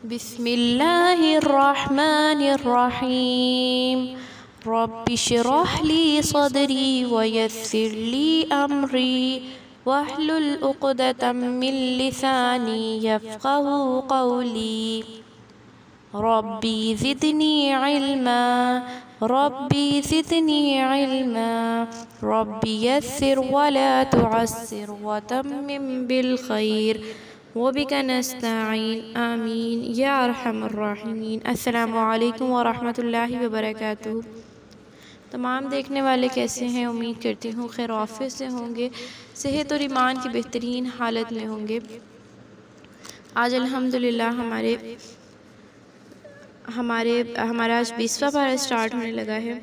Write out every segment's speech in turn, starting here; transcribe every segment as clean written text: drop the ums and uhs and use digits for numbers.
بسم اللہ الرحمن الرحیم رب اشرح لی صدری ویسر لی امری واحلل عقدۃ من لسانی یفقہوا قولی ربی زدنی علما ربی زدنی علما ربی یسر ولا تعسر وتمم بالخیر وبک نستعین آمین یا ارحم الراحمین۔ السلام علیکم ورحمۃ اللہ وبرکاتہ۔ تمام دیکھنے والے کیسے ہیں؟ امید کرتی ہوں خیر و عافیت سے ہوں گے، صحت اور ایمان کی بہترین حالت میں ہوں گے۔ آج الحمدللہ ہمارا آج 20واں پارہ سٹارٹ ہونے لگا ہے۔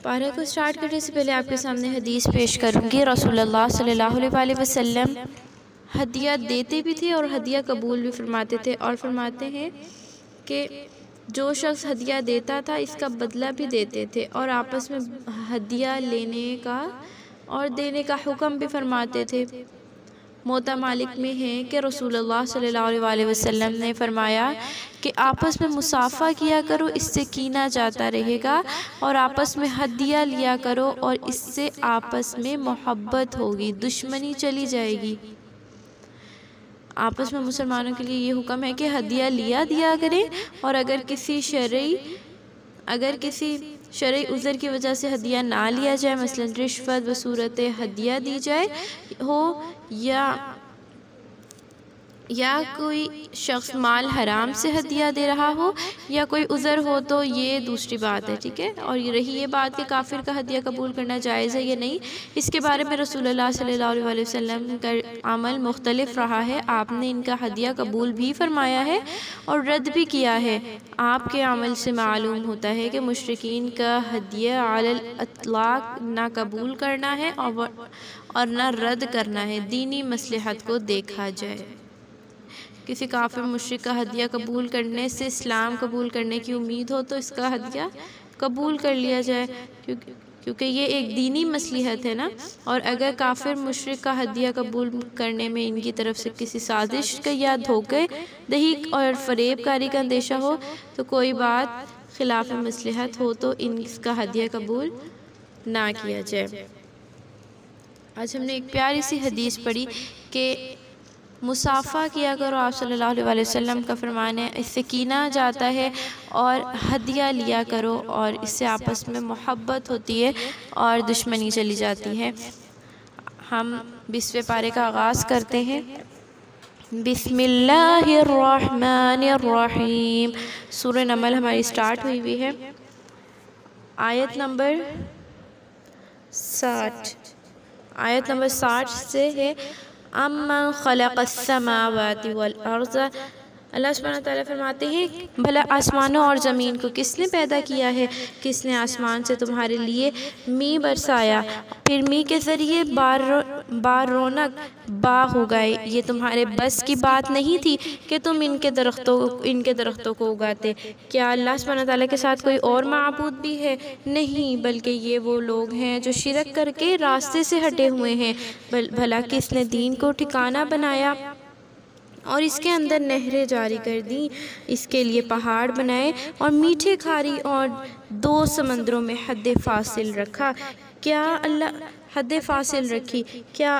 پارہ کو سٹارٹ کرنے سے پہلے آپ کے سامنے حدیث پیش کروں گی۔ رسول اللہ صلی اللہ علیہ وسلم ہدیہ دیتے بھی تھے اور ہدیہ قبول بھی فرماتے تھے، اور فرماتے ہیں کہ جو شخص ہدیہ دیتا تھا اس کا بدلہ بھی دیتے تھے، اور آپس میں ہدیہ لینے کا اور دینے کا حکم بھی فرماتے تھے۔ موطا مالک میں ہے کہ رسول اللہ صلی اللہ علیہ وسلم نے فرمایا کہ آپس میں مصافحہ کیا کرو، اس سے کینہ جاتا رہے گا، اور آپس میں ہدیہ لیا کرو اور اس سے آپس میں محبت ہوگی، دشمنی چلی جائے گی۔ آپس میں مسلمانوں کے لیے یہ حکم ہے کہ ہدیہ لیا دیا کریں، اور اگر کسی شرعی عذر کی وجہ سے ہدیہ نہ لیا جائے، مثلا رشوت بصورت ہدیہ دی جائے ہو، یا کوئی شخص مال حرام سے ہدیہ دے رہا ہو، یا کوئی عذر ہو، تو یہ دوسری بات ہے، ٹھیک ہے۔ اور یہ رہی یہ بات کہ کافر کا ہدیہ قبول کرنا جائز ہے یا نہیں، اس کے بارے میں رسول اللہ صلی اللہ علیہ وسلم کا عمل مختلف رہا ہے۔ آپ نے ان کا ہدیہ قبول بھی فرمایا ہے اور رد بھی کیا ہے۔ آپ کے عمل سے معلوم ہوتا ہے کہ مشرکین کا ہدیہ علی الاطلاق نہ قبول کرنا ہے اور نہ رد کرنا ہے، دینی مصلحت کو دیکھا جائے۔ کسی کافر مشرک کا ہدیہ قبول کرنے سے اسلام قبول کرنے کی امید ہو تو اس کا ہدیہ قبول کر لیا جائے، کیونکہ یہ ایک دینی مصلحت ہے نا۔ اور اگر کافر مشرک کا ہدیہ قبول کرنے میں ان کی طرف سے کسی سازش کا یا دھوکے دہی اور فریب کاری کا اندیشہ ہو تو کوئی بات خلاف مصلحت ہو تو ان کا ہدیہ قبول نہ کیا جائے۔ آج ہم نے ایک پیاری سی حدیث پڑھی کہ مصافحہ کیا کرو، آپ صلی اللہ علیہ وسلم کا فرمان ہے، اس سے کینہ جاتا ہے، اور ہدیہ لیا کرو اور اس سے آپس میں محبت ہوتی ہے اور دشمنی چلی جاتی ہے۔ ہم 20ویں پارے کا آغاز کرتے ہیں۔ بسم اللہ الرحمن الرحیم۔ سورہ نمل ہماری سٹارٹ ہوئی ہے، آیت نمبر 60 سے ہے۔ امن خلق السماوات والارض، اللہ سبحانہ وتعالیٰ فرماتے ہیں بھلا آسمانوں اور زمین کو کس نے پیدا کیا ہے؟ کس نے آسمان سے تمہارے لیے می برسایا، پھر می کے ذریعے بار رونق باغ اگائے؟ یہ تمہارے بس کی بات نہیں تھی کہ تم ان کے درختوں کو اگاتے؟ کیا اللہ سبحانہ وتعالیٰ کے ساتھ کوئی اور معبود بھی ہے؟ نہیں، بلکہ یہ وہ لوگ ہیں جو شرک کر کے راستے سے ہٹے ہوئے ہیں۔ بھلا کس نے دین کو ٹھکانہ بنایا اور اس کے اندر نہریں جاری کر دیں، اس کے لیے پہاڑ بنائے اور میٹھے کھاری اور 2 سمندروں میں حد فاصل رکھی؟ کیا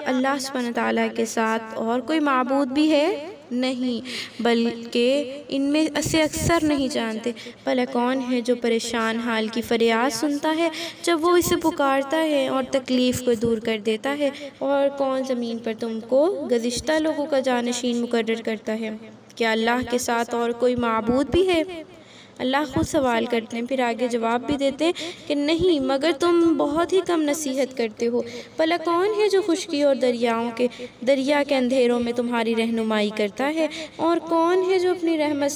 اللہ سبحانہ تعالیٰ کے ساتھ اور کوئی معبود بھی ہے؟ نہیں، بلکہ ان میں سے اکثر نہیں جانتے۔ بھلا کون ہے جو پریشان حال کی فریاد سنتا ہے جب وہ اسے پکارتا ہے اور تکلیف کو دور کر دیتا ہے؟ اور کون زمین پر تم کو گزشتہ لوگوں کا جانشین مقرر کرتا ہے؟ کیا اللہ کے ساتھ اور کوئی معبود بھی ہے؟ اللہ خود سوال کرتے ہیں، پھر آگے جواب بھی دیتے ہیں کہ نہیں، مگر تم بہت ہی کم نصیحت کرتے ہو۔ بھلا کون ہے جو خشکی اور دریا کے اندھیروں میں تمہاری رہنمائی کرتا ہے؟ اور کون ہے جو اپنی رحمت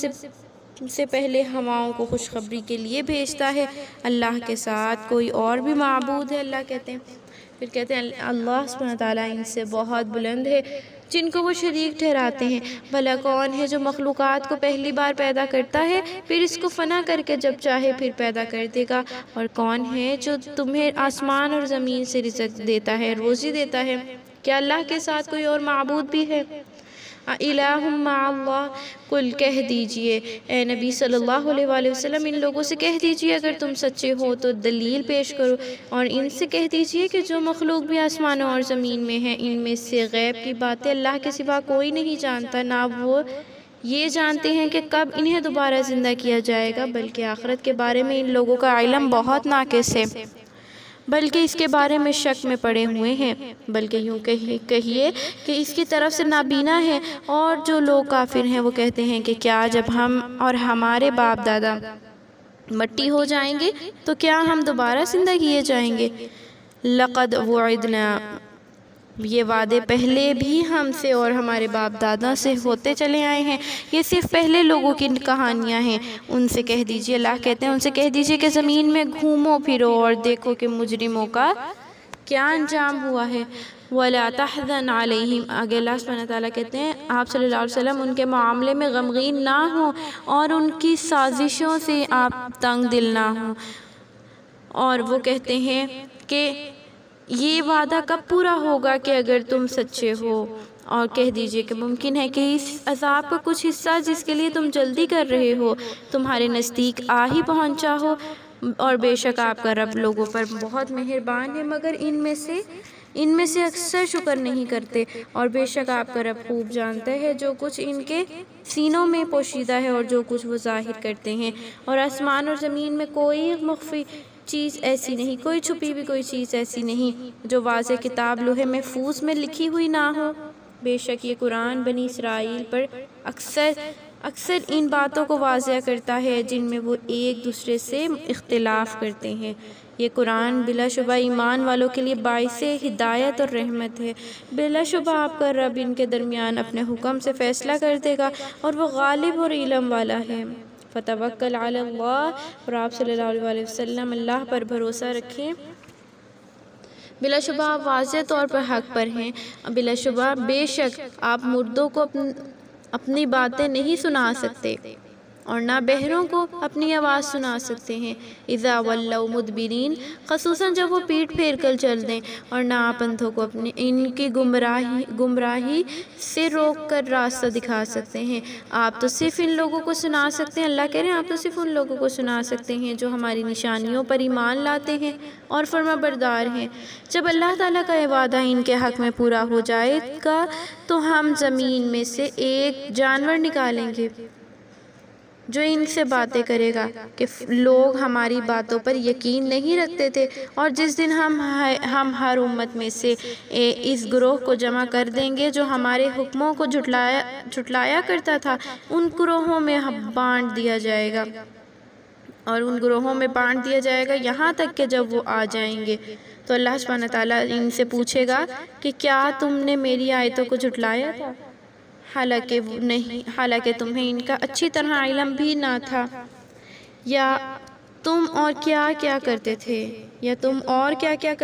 سے پہلے ہواؤں کو خوشخبری کے لیے بھیجتا ہے؟ اللہ کے ساتھ کوئی اور بھی معبود ہے؟ اللہ کہتے ہیں، پھر کہتے ہیں اللہ سبحانہ تعالیٰ ان سے بہت بلند ہے جن کو وہ شریک ٹھہراتے ہیں۔ بھلا کون ہے جو مخلوقات کو پہلی بار پیدا کرتا ہے، پھر اس کو فنا کر کے جب چاہے پھر پیدا کر دے گا؟ اور کون ہے جو تمہیں آسمان اور زمین سے رزق دیتا ہے، روزی دیتا ہے؟ کیا اللہ کے ساتھ کوئی اور معبود بھی ہے؟ الہ مع اللہ، کل کہہ دیجئے اے نبی صلی اللہ علیہ وآلہ وسلم، ان لوگوں سے کہہ دیجئے اگر تم سچے ہو تو دلیل پیش کرو، اور ان سے کہہ دیجئے کہ جو مخلوق بھی آسمانوں اور زمین میں ہے ان میں سے غیب کی باتیں اللہ کے سوا کوئی نہیں جانتا، نہ وہ یہ جانتے ہیں کہ کب انہیں دوبارہ زندہ کیا جائے گا، بلکہ آخرت کے بارے میں ان لوگوں کا علم بہت ناقص ہے، بلکہ اس کے بارے میں شک میں پڑے ہوئے ہیں، بلکہ یوں کہیے کہ اس کی طرف سے نابینا ہے۔ اور جو لوگ کافر ہیں وہ کہتے ہیں کہ کیا جب ہم اور ہمارے باپ دادا مٹی ہو جائیں گے تو کیا ہم دوبارہ زندہ کیے جائیں گے؟ لقد وعدنا، یہ وعدے پہلے بھی ہم سے اور ہمارے باپ دادا سے ہوتے چلے آئے ہیں، یہ صرف پہلے لوگوں کی کہانیاں ہیں۔ ان سے کہہ دیجئے، اللہ کہتے ہیں ان سے کہہ دیجئے کہ زمین میں گھومو پھرو اور دیکھو کہ مجرموں کا کیا انجام ہوا ہے۔ وَلَا تَحْزَنْ عَلَيْهِمْ، آگے اللہ سبحانہ وتعالیٰ کہتے ہیں آپ صلی اللہ علیہ وسلم ان کے معاملے میں غمگین نہ ہوں اور ان کی سازشوں سے آپ تنگ دل نہ ہوں۔ اور وہ کہتے ہیں کہ یہ وعدہ کب پورا ہوگا کہ اگر تم سچے ہو، اور کہہ دیجئے کہ ممکن ہے کہ اس عذاب کا کچھ حصہ جس کے لیے تم جلدی کر رہے ہو تمہارے نزدیک آ ہی پہنچا ہو، اور بے شک آپ کا رب لوگوں پر بہت مہربان ہے، مگر ان میں سے اکثر شکر نہیں کرتے، اور بے شک آپ کا رب خوب جانتا ہے جو کچھ ان کے سینوں میں پوشیدہ ہے اور جو کچھ وہ ظاہر کرتے ہیں۔ اور آسمان اور زمین میں کوئی مخفی چیز ایسی نہیں، کوئی چھپی ہوئی کوئی چیز ایسی نہیں جو واضح کتاب لوح محفوظ میں لکھی ہوئی نہ ہو۔ بے شک یہ قرآن بنی اسرائیل پر اکثر ان باتوں کو واضح کرتا ہے جن میں وہ ایک دوسرے سے اختلاف کرتے ہیں۔ یہ قرآن بلا شبہ ایمان والوں کے لیے باعث ہدایت اور رحمت ہے۔ بلا شبہ آپ کا رب ان کے درمیان اپنے حکم سے فیصلہ کر دے گا اور وہ غالب اور علم والا ہے۔ فتوکل علی اللہ، اور آپ صلی اللہ علیہ وسلم اللہ پر بھروسہ رکھیں، بلا شبہ آپ واضح طور پر حق پر ہیں۔ بلا شبہ بے شک آپ مردوں کو اپنی باتیں نہیں سنا سکتے اور نہ بہروں کو اپنی آواز سنا سکتے ہیں۔ اذا ولوا مدبرین، خصوصاً جب وہ پیٹ پھیر کر چل دیں، اور نہ آپ اندھوں کو ان کی گمراہی سے روک کر راستہ دکھا سکتے ہیں۔ آپ تو صرف ان لوگوں کو سنا سکتے ہیں، اللہ کہہ رہے ہیں آپ تو صرف ان لوگوں کو سنا سکتے ہیں جو ہماری نشانیوں پر ایمان لاتے ہیں اور فرما بردار ہیں۔ جب اللہ تعالیٰ کا وعدہ ان کے حق میں پورا ہو جائے گا تو ہم زمین میں سے ایک جانور نکالیں گے جو ان سے باتیں کرے گا کہ لوگ ہماری باتوں پر یقین نہیں رکھتے تھے، اور جس دن ہم ہر امت میں سے اس گروہ کو جمع کر دیں گے جو ہمارے حکموں کو جھٹلایا کرتا تھا، ان گروہوں میں بانٹ دیا جائے گا، اور ان گروہوں میں بانٹ دیا جائے گا یہاں تک کہ جب وہ آ جائیں گے تو اللہ سبحانہ تعالیٰ ان سے پوچھے گا کہ کیا تم نے میری آیتوں کو جھٹلایا تھا؟ حالانکہ تمہیں ان کا اچھی طرح علم بھی نہ تھا، یا تم اور کیا کیا کرتے تھے، یا تم اور کیا کیا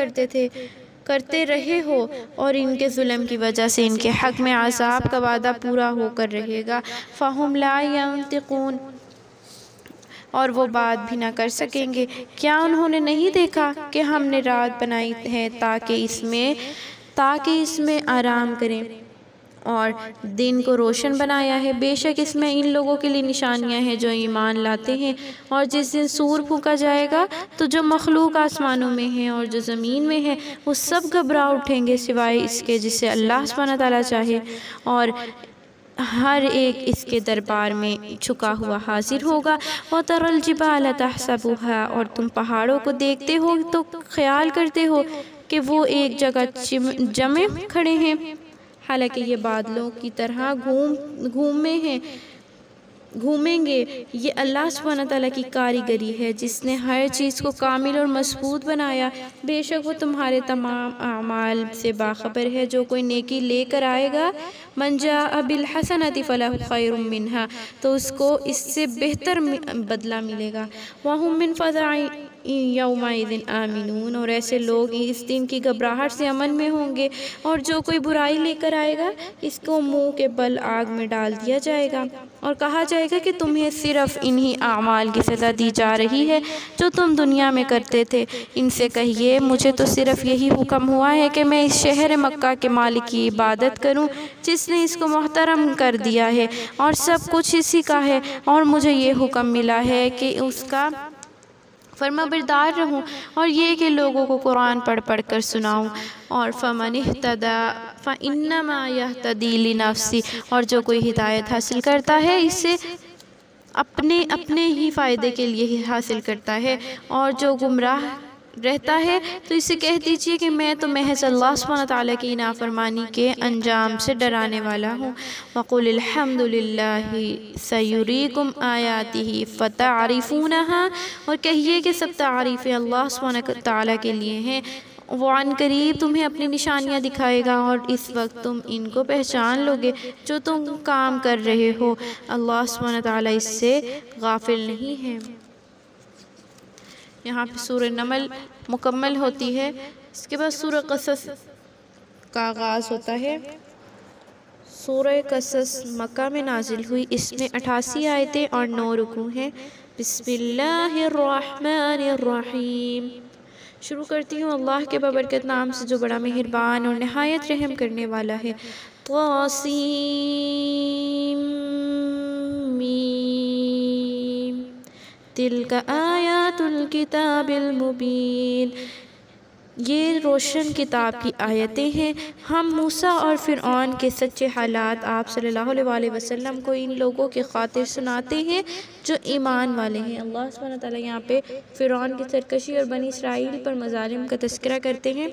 کرتے رہے ہو، اور ان کے ظلم کی وجہ سے ان کے حق میں عذاب کا وعدہ پورا ہو کر رہے گا۔ فَهُمْ لَا يَنْطِقُونَ، اور وہ بات بھی نہ کر سکیں گے۔ کیا انہوں نے نہیں دیکھا کہ ہم نے رات بنائی ہے تاکہ اس میں آرام کریں، اور دن کو روشن بنایا ہے؟ بے شک اس میں ان لوگوں کے لیے نشانیاں ہیں جو ایمان لاتے ہیں۔ اور جس دن سور پھونکا جائے گا تو جو مخلوق آسمانوں میں ہے اور جو زمین میں ہے وہ سب گھبرا اٹھیں گے سوائے اس کے جسے اللہ سبحانہ تعالیٰ چاہے، اور ہر ایک اس کے دربار میں جھکا ہوا حاضر ہوگا۔ وَتَرَى الْجِبَالَ تَحْسَبُهَا، اور تم پہاڑوں کو دیکھتے ہو تو خیال کرتے ہو کہ وہ ایک جگہ جمع کھڑے ہیں، حالانکہ یہ بادلوں کی طرح گھومیں گے۔ یہ اللہ سبحانہ تعالیٰ کی کاریگری ہے جس نے ہر چیز کو کامل اور مضبوط بنایا۔ بے شک وہ تمہارے تمام اعمال سے باخبر ہے۔ جو کوئی نیکی لے کر آئے گا، من جاء بالحسنۃ فلہ خیر منہا، تو اس کو اس سے بہتر بدلہ ملے گا۔ وَهُمْ مِنْ فَزَعٍ یومئذ آمنون، اور ایسے لوگ اس دن کی گھبراہٹ سے امن میں ہوں گے، اور جو کوئی برائی لے کر آئے گا اس کو منہ کے بل آگ میں ڈال دیا جائے گا، اور کہا جائے گا کہ تمہیں صرف انہی اعمال کی سزا دی جا رہی ہے جو تم دنیا میں کرتے تھے۔ ان سے کہیے مجھے تو صرف یہی حکم ہوا ہے کہ میں اس شہر مکہ کے مالک کی عبادت کروں جس نے اس کو محترم کر دیا ہے اور سب کچھ اسی کا ہے، اور مجھے یہ حکم ملا ہے کہ اس کا فرما بردار رہوں، اور یہ کہ لوگوں کو قرآن پڑھ پڑھ کر سناؤں، اور فَمَنِ اهْتَدَىٰ فَإِنَّمَا يَهْتَدِي لِنَفْسِهِ، اور جو کوئی ہدایت حاصل کرتا ہے اسے اپنے ہی فائدے کے لیے ہی حاصل کرتا ہے، اور جو گمراہ رہتا ہے تو اسے کہہ دیجئے کہ میں تو محض اللہ سبحانہ وتعالیٰ کی نافرمانی کے انجام سے ڈرانے والا ہوں۔ وَقُلِ الْحَمْدُ لِلَّهِ سَيُرِيكُمْ آيَاتِهِ فَتَعْرِفُونَهَا، اور کہیے کہ سب تعریفیں اللہ سبحانہ وتعالیٰ کے لیے ہیں، وہ عن قریب تمہیں اپنی نشانیاں دکھائے گا، اور اس وقت تم ان کو پہچان لوگے جو تم کام کر رہے ہو۔ اللہ سبحانہ وتعالیٰ اس سے غافل نہیں ہے۔ یہاں پہ سورہ نمل مکمل ہوتی ہے، اس کے بعد سورہ قصص کا آغاز ہوتا ہے۔ سورہ قصص مکہ میں نازل ہوئی، اس میں 88 آیتیں اور 9 رکوع ہیں۔ بسم اللہ الرحمن الرحیم، شروع کرتی ہوں اللہ کے بابرکت نام سے جو بڑا مہربان اور نہایت رحم کرنے والا ہے۔ طاسیم میم، تلک آیات الکتاب المبین، یہ روشن کتاب کی آیتیں ہیں۔ ہم موسیٰ اور فرعون کے سچے حالات آپ صلی اللہ علیہ وآلہ وسلم کو ان لوگوں کی خاطر سناتے ہیں جو ایمان والے ہیں۔ اللہ سبحانہ وتعالیٰ یہاں پہ فرعون کی سرکشی اور بنی اسرائیل پر مظالم کا تذکرہ کرتے ہیں،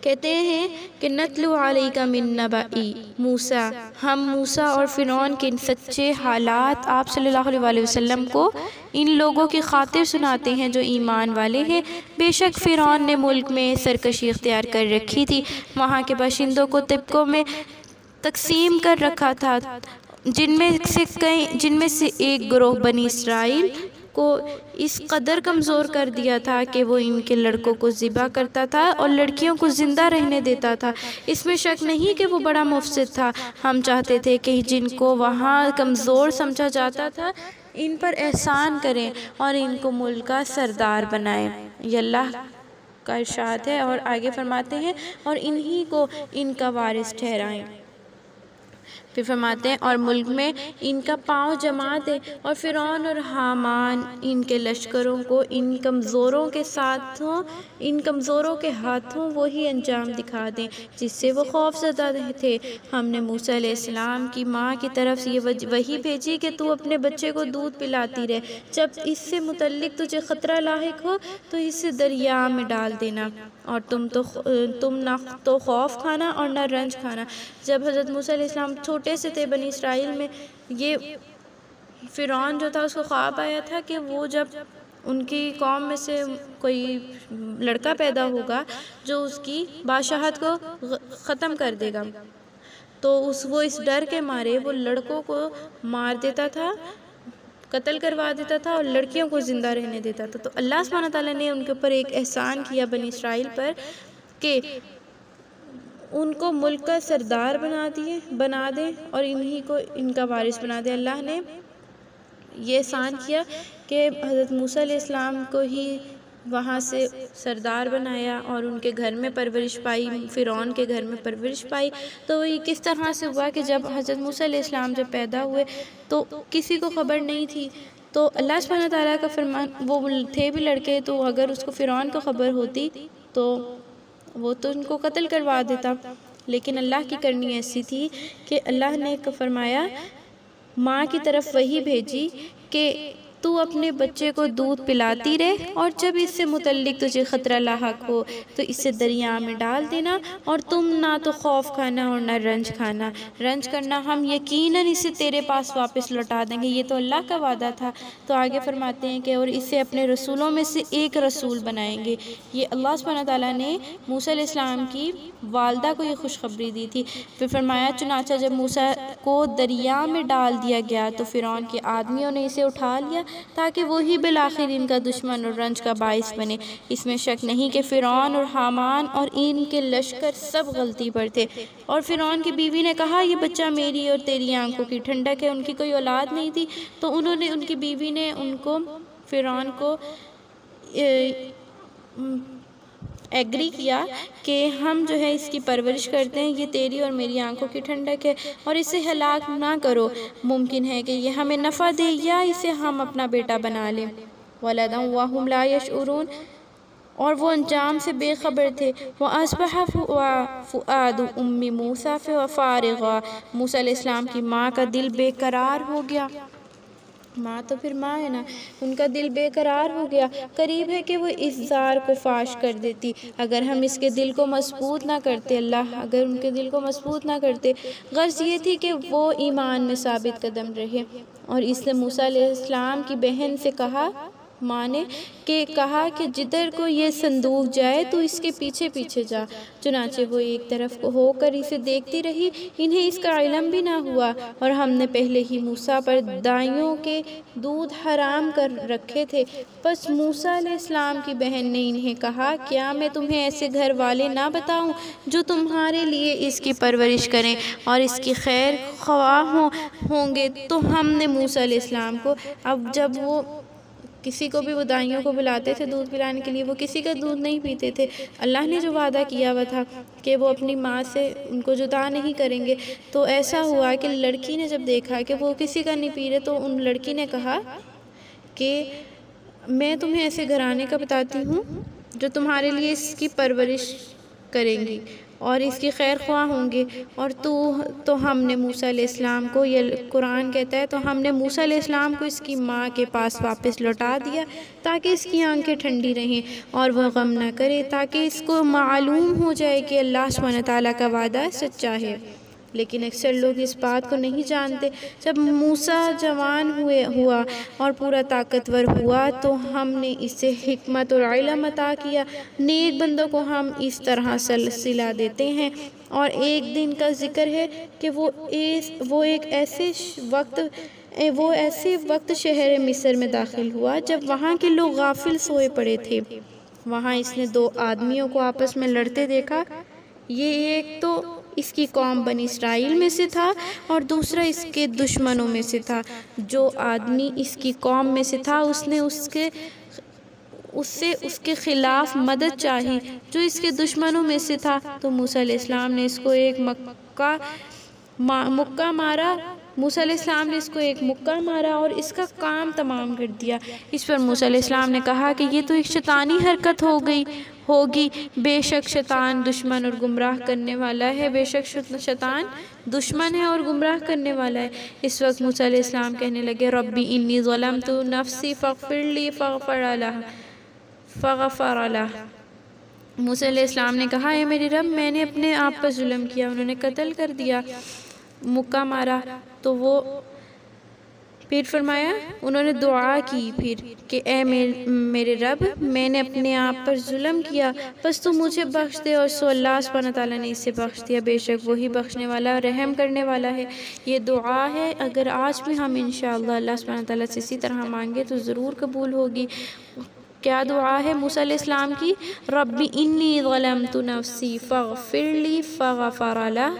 کہتے ہیں کہ نتلو علیک من نبأ موسیٰ، ہم موسیٰ اور فرعون کے سچے حالات آپ صلی اللہ علیہ وآلہ وسلم کو ان لوگوں کی خاطر سناتے ہیں جو ایمان والے ہیں۔ بے شک فرعون نے ملک میں سرکشی اختیار کر رکھی تھی، وہاں کے باشندوں کو طبقوں میں تقسیم کر رکھا تھا، جن میں سے ایک گروہ بنی اسرائیل کو اس قدر کمزور کر دیا تھا کہ وہ ان کے لڑکوں کو ذبح کرتا تھا اور لڑکیوں کو زندہ رہنے دیتا تھا۔ اس میں شک نہیں کہ وہ بڑا مفسد تھا۔ ہم چاہتے تھے کہ جن کو وہاں کمزور سمجھا جاتا تھا ان پر احسان کریں اور ان کو ملک کا سردار بنائیں، یہ اللہ کا ارشاد ہے۔ اور آگے فرماتے ہیں اور انہی کو ان کا وارث ٹھہرائیں۔ پھر فرماتے ہیں اور ملک میں ان کا پاؤں جما دیں، اور فرعون اور حامان ان کے لشکروں کو ان کمزوروں کے ہاتھوں وہی انجام دکھا دیں جس سے وہ خوف زدہ تھے۔ ہم نے موسیٰ علیہ السلام کی ماں کی طرف سے یہ وحی بھیجی کہ تو اپنے بچے کو دودھ پلاتی رہ، جب اس سے متعلق تجھے خطرہ لاحق ہو تو اسے دریا میں ڈال دینا، اور تم نہ تو خوف کھانا اور نہ رنج کھانا۔ جب حضرت موسیٰ علیہ السلام چھوٹے سے تھے بنی اسرائیل میں، یہ فرعون جو تھا اس کو خواب آیا تھا کہ وہ جب ان کی قوم میں سے کوئی لڑکا پیدا ہوگا جو اس کی بادشاہت کو ختم کر دے گا، تو وہ اس ڈر کے مارے وہ لڑکوں کو مار دیتا تھا، قتل کروا دیتا تھا، اور لڑکیوں کو زندہ رہنے دیتا تھا۔ تو اللہ سبحانہ تعالیٰ نے ان کے اوپر ایک احسان کیا بنی اسرائیل پر کہ ان کو ملک کا سردار بنا دیں اور انہی کو ان کا وارث بنا دیں۔ اللہ نے یہ احسان کیا کہ حضرت موسیٰ علیہ السلام کو ہی وہاں سے سردار بنایا اور ان کے گھر میں پرورش پائی، فرعون کے گھر میں پرورش پائی۔ تو یہ کس طرح سے ہوا کہ جب حضرت موسیٰ علیہ السلام جب پیدا ہوئے تو کسی کو خبر نہیں تھی، تو اللہ سبحانہ تعالیٰ کا فرمان، وہ تھے بھی لڑکے، تو اگر اس کو فرعون کو خبر ہوتی تو وہ تو ان کو قتل کروا دیتا، لیکن اللہ کی کرنی ایسی تھی کہ اللہ نے فرمایا، ماں کی طرف وحی بھیجی کہ تو اپنے بچے کو دودھ پلاتی رہ، اور جب اس سے متعلق تجھے خطرہ لاحق ہو تو اسے دریا میں ڈال دینا، اور تم نہ تو خوف کھانا اور نہ رنج کھانا۔ رنج کرنا ہم یقیناً اسے تیرے پاس واپس لوٹا دیں گے، یہ تو اللہ کا وعدہ تھا۔ تو آگے فرماتے ہیں کہ اور اسے اپنے رسولوں میں سے ایک رسول بنائیں گے۔ یہ اللہ سبحانہ تعالیٰ نے موسیٰ علیہ السلام کی والدہ کو یہ خوشخبری دی تھی۔ پھر فرمایا چنانچہ جب موسیٰ کو دریا میں ڈال دیا گیا تو فرعون کے آدمیوں نے اسے اٹھا لیا تاکہ وہی بالآخر ان کا دشمن اور رنج کا باعث بنے۔ اس میں شک نہیں کہ فرعون اور حامان اور ان کے لشکر سب غلطی پر تھے۔ اور فرعون کی بیوی نے کہا یہ بچہ میری اور تیری آنکھوں کی ٹھنڈک ہے۔ ان کی کوئی اولاد نہیں تھی تو ان کی بیوی نے فرعون کو ایگری کیا کہ ہم جو ہے اس کی پرورش کرتے ہیں، یہ تیری اور میری آنکھوں کی ٹھنڈک ہے اور اسے ہلاک نہ کرو، ممکن ہے کہ یہ ہمیں نفع دے یا اسے ہم اپنا بیٹا بنا لیں۔ وَلَدًا وَهُمْ لَا يَشْعُرُونَ، اور وہ انجام سے بے خبر تھے۔ وَأَصْبَحَ فُؤَادُ أُمِّ مُوسَىٰ فَارِغًا، موسیٰ علیہ السلام کی ماں کا دل بے قرار ہو گیا۔ ماں تو پھر ماں ہے نا، ان کا دل بے قرار ہو گیا، قریب ہے کہ وہ اس زار کو فاش کر دیتی۔ اگر ہم اس کے دل کو مضبوط نہ کرتے، اگر ان کے دل کو مضبوط نہ کرتے۔ غرض یہ تھی کہ وہ ایمان میں ثابت قدم رہے۔ اور اس نے موسیٰ علیہ السلام کی بہن سے کہا، ماں نے کہا کہ جدھر کو یہ صندوق جائے تو اس کے پیچھے پیچھے جا۔ چنانچہ وہ ایک طرف کو ہو کر اسے دیکھتی رہی، انہیں اس کا علم بھی نہ ہوا، اور ہم نے پہلے ہی موسیٰ پر دائیوں کے دودھ حرام کر رکھے تھے۔ پس موسیٰ علیہ السلام کی بہن نے انہیں کہا، کیا میں تمہیں ایسے گھر والے نہ بتاؤں جو تمہارے لیے اس کی پرورش کریں اور اس کی خیر خواہ ہوں گے؟ تو ہم نے موسیٰ علیہ السلام کو، اب جب وہ کسی کو بھی وہ دائیوں کو بلاتے تھے دودھ پلانے کے لیے، وہ کسی کا دودھ نہیں پیتے تھے۔ اللہ نے جو وعدہ کیا ہوا تھا کہ وہ اپنی ماں سے ان کو جدا نہیں کریں گے، تو ایسا ہوا کہ لڑکی نے جب دیکھا کہ وہ کسی کا نہیں پی رہے، تو ان لڑکی نے کہا کہ میں تمہیں ایسے گھرانے کا بتاتی ہوں جو تمہارے لیے اس کی پرورش کریں گی اور اس کی خیر خواہ ہوں گے۔ اور تو ہم نے موسیٰ علیہ السلام کو، یہ قرآن کہتا ہے، تو ہم نے موسیٰ علیہ السلام کو اس کی ماں کے پاس واپس لوٹا دیا تاکہ اس کی آنکھیں ٹھنڈی رہیں اور وہ غم نہ کرے، تاکہ اس کو معلوم ہو جائے کہ اللہ سبحانہ تعالیٰ کا وعدہ سچا ہے۔ لیکن اکثر لوگ اس بات کو نہیں جانتے۔ جب موسیٰ جوان ہوا اور پورا طاقتور ہوا تو ہم نے اسے حکمت اور علم عطا کیا۔ نیک بندوں کو ہم اس طرح صلہ دیتے ہیں۔ اور ایک دن کا ذکر ہے کہ وہ ایسے وقت شہر مصر میں داخل ہوا جب وہاں کے لوگ غافل سوئے پڑے تھے۔ وہاں اس نے دو آدمیوں کو آپس میں لڑتے دیکھا۔ یہ ایک تو اس کی قوم بنی اسرائیل میں سے تھا اور دوسرا اس کے دشمنوں میں سے تھا۔ جو آدمی اس کی قوم میں سے تھا اس نے اس سے اس کے خلاف مدد چاہی جو اس کے دشمنوں میں سے تھا، تو موسیٰ علیہ السلام نے اس کو ایک مکہ مارا۔ موسیٰ علیہ السلام نے اس کو ایک مکہ مارا اور اس کا کام تمام کر دیا۔ اس پر موسیٰ علیہ السلام نے کہا کہ یہ تو ایک شیطانی حرکت ہوگی، بے شک شیطان دشمن اور گمراہ کرنے والا ہے، بے شک شیطان دشمن ہے اور گمراہ کرنے والا ہے۔ اس وقت موسیٰ علیہ السلام کہنے لگے، ربی انی ظلمت نفسی فاغفر لی فغفر لہ۔ موسیٰ علیہ السلام نے کہا، اے میرے رب، میں نے اپنے آپ پر ظلم کیا، انہوں نے قتل کر دیا، مکہ مارا۔ تو وہ پھر فرمایا، انہوں نے دعا کی پھر کہ اے میرے رب، میں نے اپنے آپ پر ظلم کیا، بس تو مجھے بخش دے، اور سو اللہ سبحانہ تعالیٰ نے اسے بخش دیا، بے شک وہی بخشنے والا رحم کرنے والا ہے۔ یہ دعا ہے، اگر آج بھی ہم انشاءاللہ اللہ سبحانہ تعالیٰ سے اسی طرح مانگے تو ضرور قبول ہوگی۔ کیا دعا ہے موسیٰ علیہ السلام کی؟ ربی انی ظلمت نفسی فاغفر لی فغفر لہ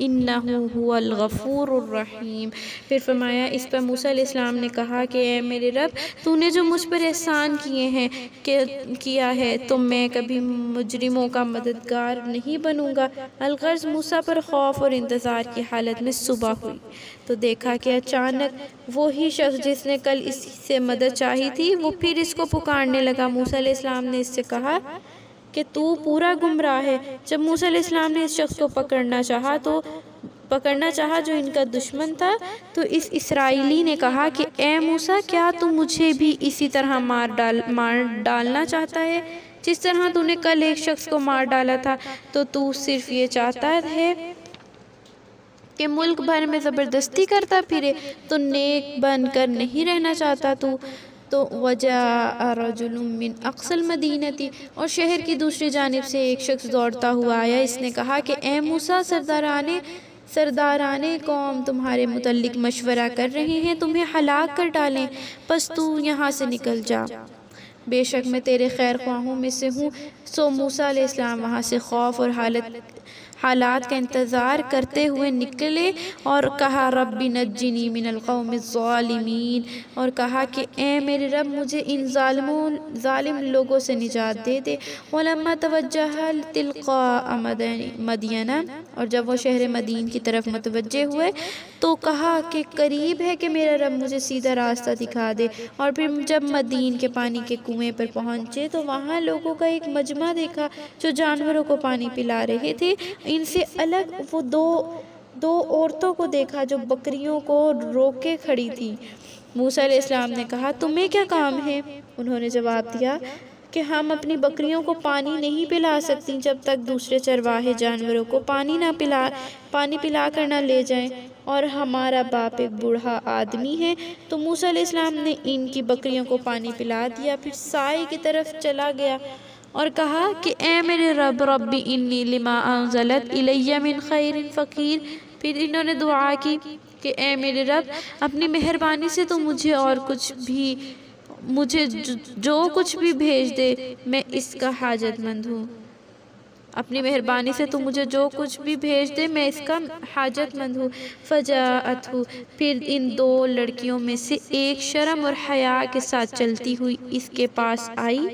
انہ هو الغفور الرحیم۔ پھر فرمایا، اس پر موسیٰ علیہ السلام نے کہا کہ اے میرے رب، تو نے جو مجھ پر احسان کیا ہے تو میں کبھی مجرموں کا مددگار نہیں بنوں گا۔ الغرض موسیٰ پر خوف اور انتظار کی حالت میں صبح ہوئی تو دیکھا کہ اچانک وہی شخص جس نے کل اس سے مدد چاہی تھی وہ پھر اس کو پکارنے لگا۔ موسیٰ علیہ السلام نے اس سے کہا کہ تو پورا گمراہ ہے۔ جب موسیٰ علیہ السلام نے اس شخص کو پکڑنا چاہا جو ان کا دشمن تھا، تو اس اسرائیلی نے کہا کہ اے موسیٰ، کیا تو مجھے بھی اسی طرح مار ڈالنا چاہتا ہے جس طرح تو نے کل ایک شخص کو مار ڈالا تھا؟ تو صرف یہ چاہتا ہے کہ ملک بھر میں زبردستی کرتا پھرے، تو نیک بن کر نہیں رہنا چاہتا تو وجاء رجل من اقصى المدینة، اور شہر کی دوسری جانب سے ایک شخص دوڑتا ہوا آیا۔ اس نے کہا کہ اے موسیٰ، سرداران قوم تمہارے متعلق مشورہ کر رہے ہیں تمہیں ہلاک کر ڈالیں، پس تو یہاں سے نکل جا، بے شک میں تیرے خیر خواہوں میں سے ہوں۔ سو موسیٰ علیہ السلام وہاں سے خوف اور حالات کا انتظار کرتے ہوئے نکلے اور کہا رب نجنی من القوم الظالمین، اور کہا کہ اے میرے رب مجھے ان ظالم لوگوں سے نجات دے دے۔ ولما توجہ تلقاء مدین، اور جب وہ شہر مدین کی طرف متوجہ ہوئے تو کہا کہ قریب ہے کہ میرا رب مجھے سیدھا راستہ دکھا دے۔ اور پھر جب مدین کے پانی کے کنویں پر پہنچے تو وہاں لوگوں کا ایک مجمع دیکھا جو جانوروں کو پانی پلا رہے تھے۔ ان سے الگ وہ دو عورتوں کو دیکھا جو بکریوں کو روکے کھڑی تھی۔ موسیٰ علیہ السلام نے کہا تمہیں کیا کام ہے؟ انہوں نے جواب دیا کہ ہم اپنی بکریوں کو پانی نہیں پلا سکتی جب تک دوسرے چرواہے جانوروں کو پانی پلا کر نہ لے جائیں، اور ہمارا باپ ایک بوڑھا آدمی ہے۔ تو موسیٰ علیہ السلام نے ان کی بکریوں کو پانی پلا دیا، پھر سائے کی طرف چلا گیا اور کہا کہ اے میرے رب انی لما انزلت الی من خیر فقیر۔ پھر انہوں نے دعا کی کہ اے میرے رب اپنی مہربانی سے تو مجھے جو کچھ بھی بھیج دے میں اس کا حاجت مند ہوں، اپنی مہربانی سے تو مجھے جو کچھ بھی بھیج دے میں اس کا حاجت مند ہوں۔ فجاءتہ، پھر ان دو لڑکیوں میں سے ایک شرم اور حیا کے ساتھ چلتی ہوئی اس کے پاس آئی،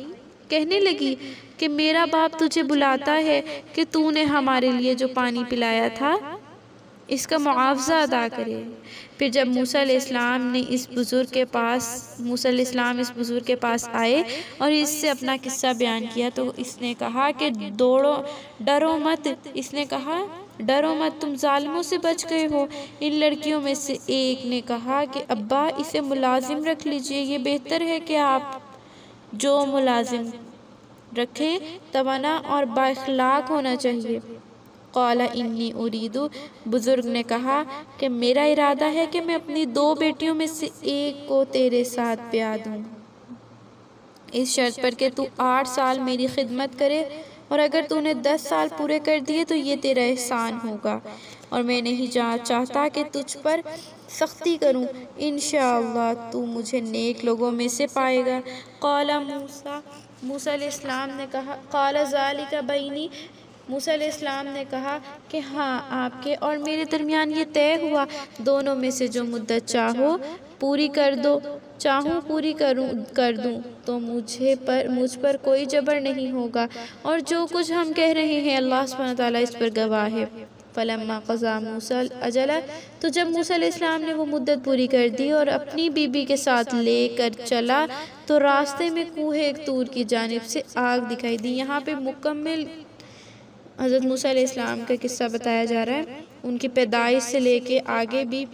کہنے لگی کہ میرا باپ تجھے بلاتا ہے کہ تو نے ہمارے لیے جو پانی پلایا تھا اس کا معاوضہ ادا کرے۔ پھر جب موسیٰ علیہ السلام اس بزرگ کے پاس آئے اور اس سے اپنا قصہ بیان کیا تو اس نے کہا کہ ڈرو مت، تم ظالموں سے بچ گئے ہو۔ ان لڑکیوں میں سے ایک نے کہا کہ ابا اسے ملازم رکھ لیجئے، یہ بہتر ہے کہ آپ جو ملازم رکھیں توانا اور با اخلاق ہونا چاہیے۔ قال انی ارید، بزرگ نے کہا کہ میرا ارادہ ہے کہ میں اپنی 2 بیٹیوں میں سے ایک کو تیرے ساتھ بیاہ دوں، اس شرط پر کہ تو 8 سال میری خدمت کرے، اور اگر تو نے 10 سال پورے کر دیے تو یہ تیرا احسان ہوگا، اور میں نہیں چاہتا کہ تجھ پر سختی کروں، انشاءاللہ تو مجھے نیک لوگوں میں سے پائے گا۔ قال موسیٰ علیہ السلام نے کہا قال ذالک بینی، موسیٰ علیہ السلام نے کہا کہ ہاں آپ کے اور میرے درمیان یہ طے ہوا، دونوں میں سے جو مدت چاہوں پوری کر دوں تو مجھ پر کوئی جبر نہیں ہوگا، اور جو کچھ ہم کہہ رہے ہیں اللہ سبحانہ وتعالیٰ اس پر گواہ ہے۔ فلما قضا موسیٰ الاجل، تو جب موسیٰ علیہ السلام نے وہ مدت پوری کر دی اور اپنی بیوی کے ساتھ لے کر چلا تو راستے میں کوہ طور کی جانب سے آگ دکھائی دی۔ یہاں پہ مکمل حضرت موسیٰ علیہ السلام کا قصہ بتایا جا رہا ہے، ان کی پیدائش سے لے کے آگے بھی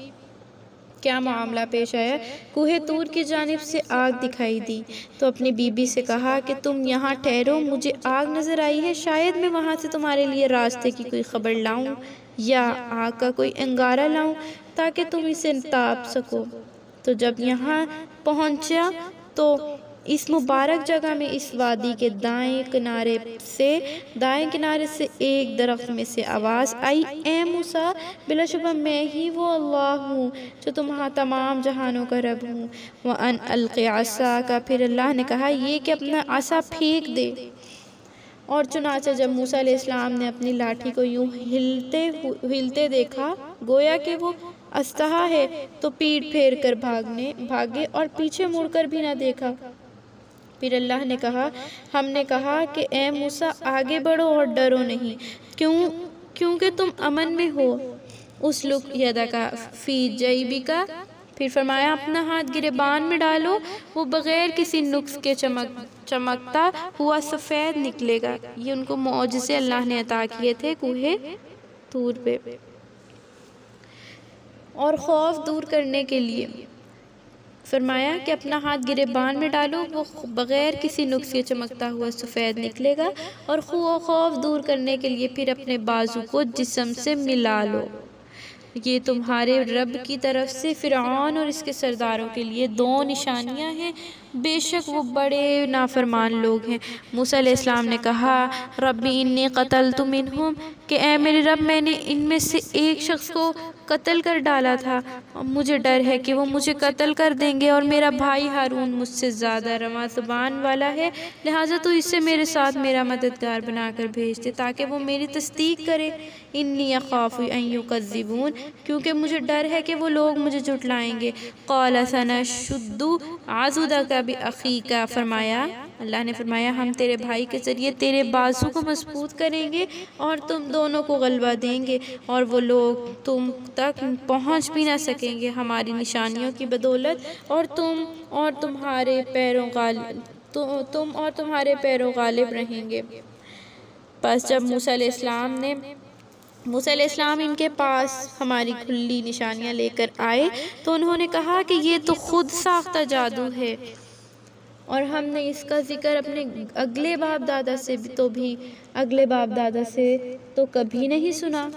کیا معاملہ پیش آیا۔ کوہ طور کی جانب سے آگ دکھائی دی تو اپنی بیوی سے کہا کہ تم یہاں ٹھہرو، مجھے آگ نظر آئی ہے، شاید میں وہاں سے تمہارے لیے راستے کی کوئی خبر لاؤں یا آگ کا کوئی انگارہ لاؤں تاکہ تم اسے تاپ سکو۔ تو جب یہاں پہنچا تو اس مبارک جگہ میں اس وادی کے دائیں کنارے سے ایک درخت میں سے آواز آئی، اے موسیٰ بلا شبہ میں ہی وہ اللہ ہوں جو تمام جہانوں کا رب ہوں۔ وَأَنْ أَلْقِ عَصَاكَ، پھر اللہ نے کہا یہ کہ اپنا عصا پھینک دے۔ اور چنانچہ جب موسیٰ علیہ السلام نے اپنی لاٹھی کو یوں ہلتے دیکھا گویا کہ وہ استہا ہے تو پیٹ پھیر کر بھاگے اور پیچھے مڑ کر بھی نہ دیکھا۔ پھر اللہ نے کہا، ہم نے کہا کہ اے موسیٰ آگے بڑھو اور ڈرو نہیں، کیونکہ تم امن میں ہو۔ اسلک یدک فی جیبک، پھر فرمایا اپنا ہاتھ گریبان میں ڈالو، وہ بغیر کسی نقص کے چمکتا ہوا سفید نکلے گا۔ یہ ان کو معجزے اللہ نے عطا کیے تھے کوہ طور پہ، اور خوف دور کرنے کے لیے فرمایا کہ اپنا ہاتھ گریبان میں ڈالو، وہ بغیر کسی نقص کے چمکتا ہوا سفید نکلے گا، اور خوف دور کرنے کے لیے پھر اپنے بازو کو جسم سے ملا لو یہ تمہارے رب کی طرف سے فرعون اور اس کے سرداروں کے لیے 2 نشانیاں ہیں، بے شک وہ بڑے نافرمان لوگ ہیں۔ موسیٰ علیہ السلام نے کہا ربی انی قتلت منہم، کہ اے میرے رب میں نے ان میں سے ایک شخص کو قتل کر ڈالا تھا، مجھے ڈر ہے کہ وہ مجھے قتل کر دیں گے، اور میرا بھائی ہارون مجھ سے زیادہ رواں زبان والا ہے، لہٰذا تو اسے میرے ساتھ میرا مددگار بنا کر بھیج دے تاکہ وہ میری تصدیق کرے۔ انی اخاف ان یکذبون، کیونکہ مجھے ڈر ہے کہ وہ لوگ مجھے جھٹلائیں گے۔ قال سنشد عضدک باخیک، فرمایا اللہ نے فرمایا ہم تیرے بھائی کے ذریعے تیرے بازو کو مضبوط کریں گے اور تم دونوں کو غلبہ دیں گے، اور وہ لوگ تم تک پہنچ بھی نہ سکیں گے ہماری نشانیوں کی بدولت، اور تم اور تمہارے پیروں غالب رہیں گے۔ پس جب موسیٰ علیہ السلام ان کے پاس ہماری کھلی نشانیاں لے کر آئے تو انہوں نے کہا کہ یہ تو خود ساختہ جادو ہے، اور ہم نے اس کا ذکر اپنے اگلے باپ دادا سے تو کبھی نہیں سنا۔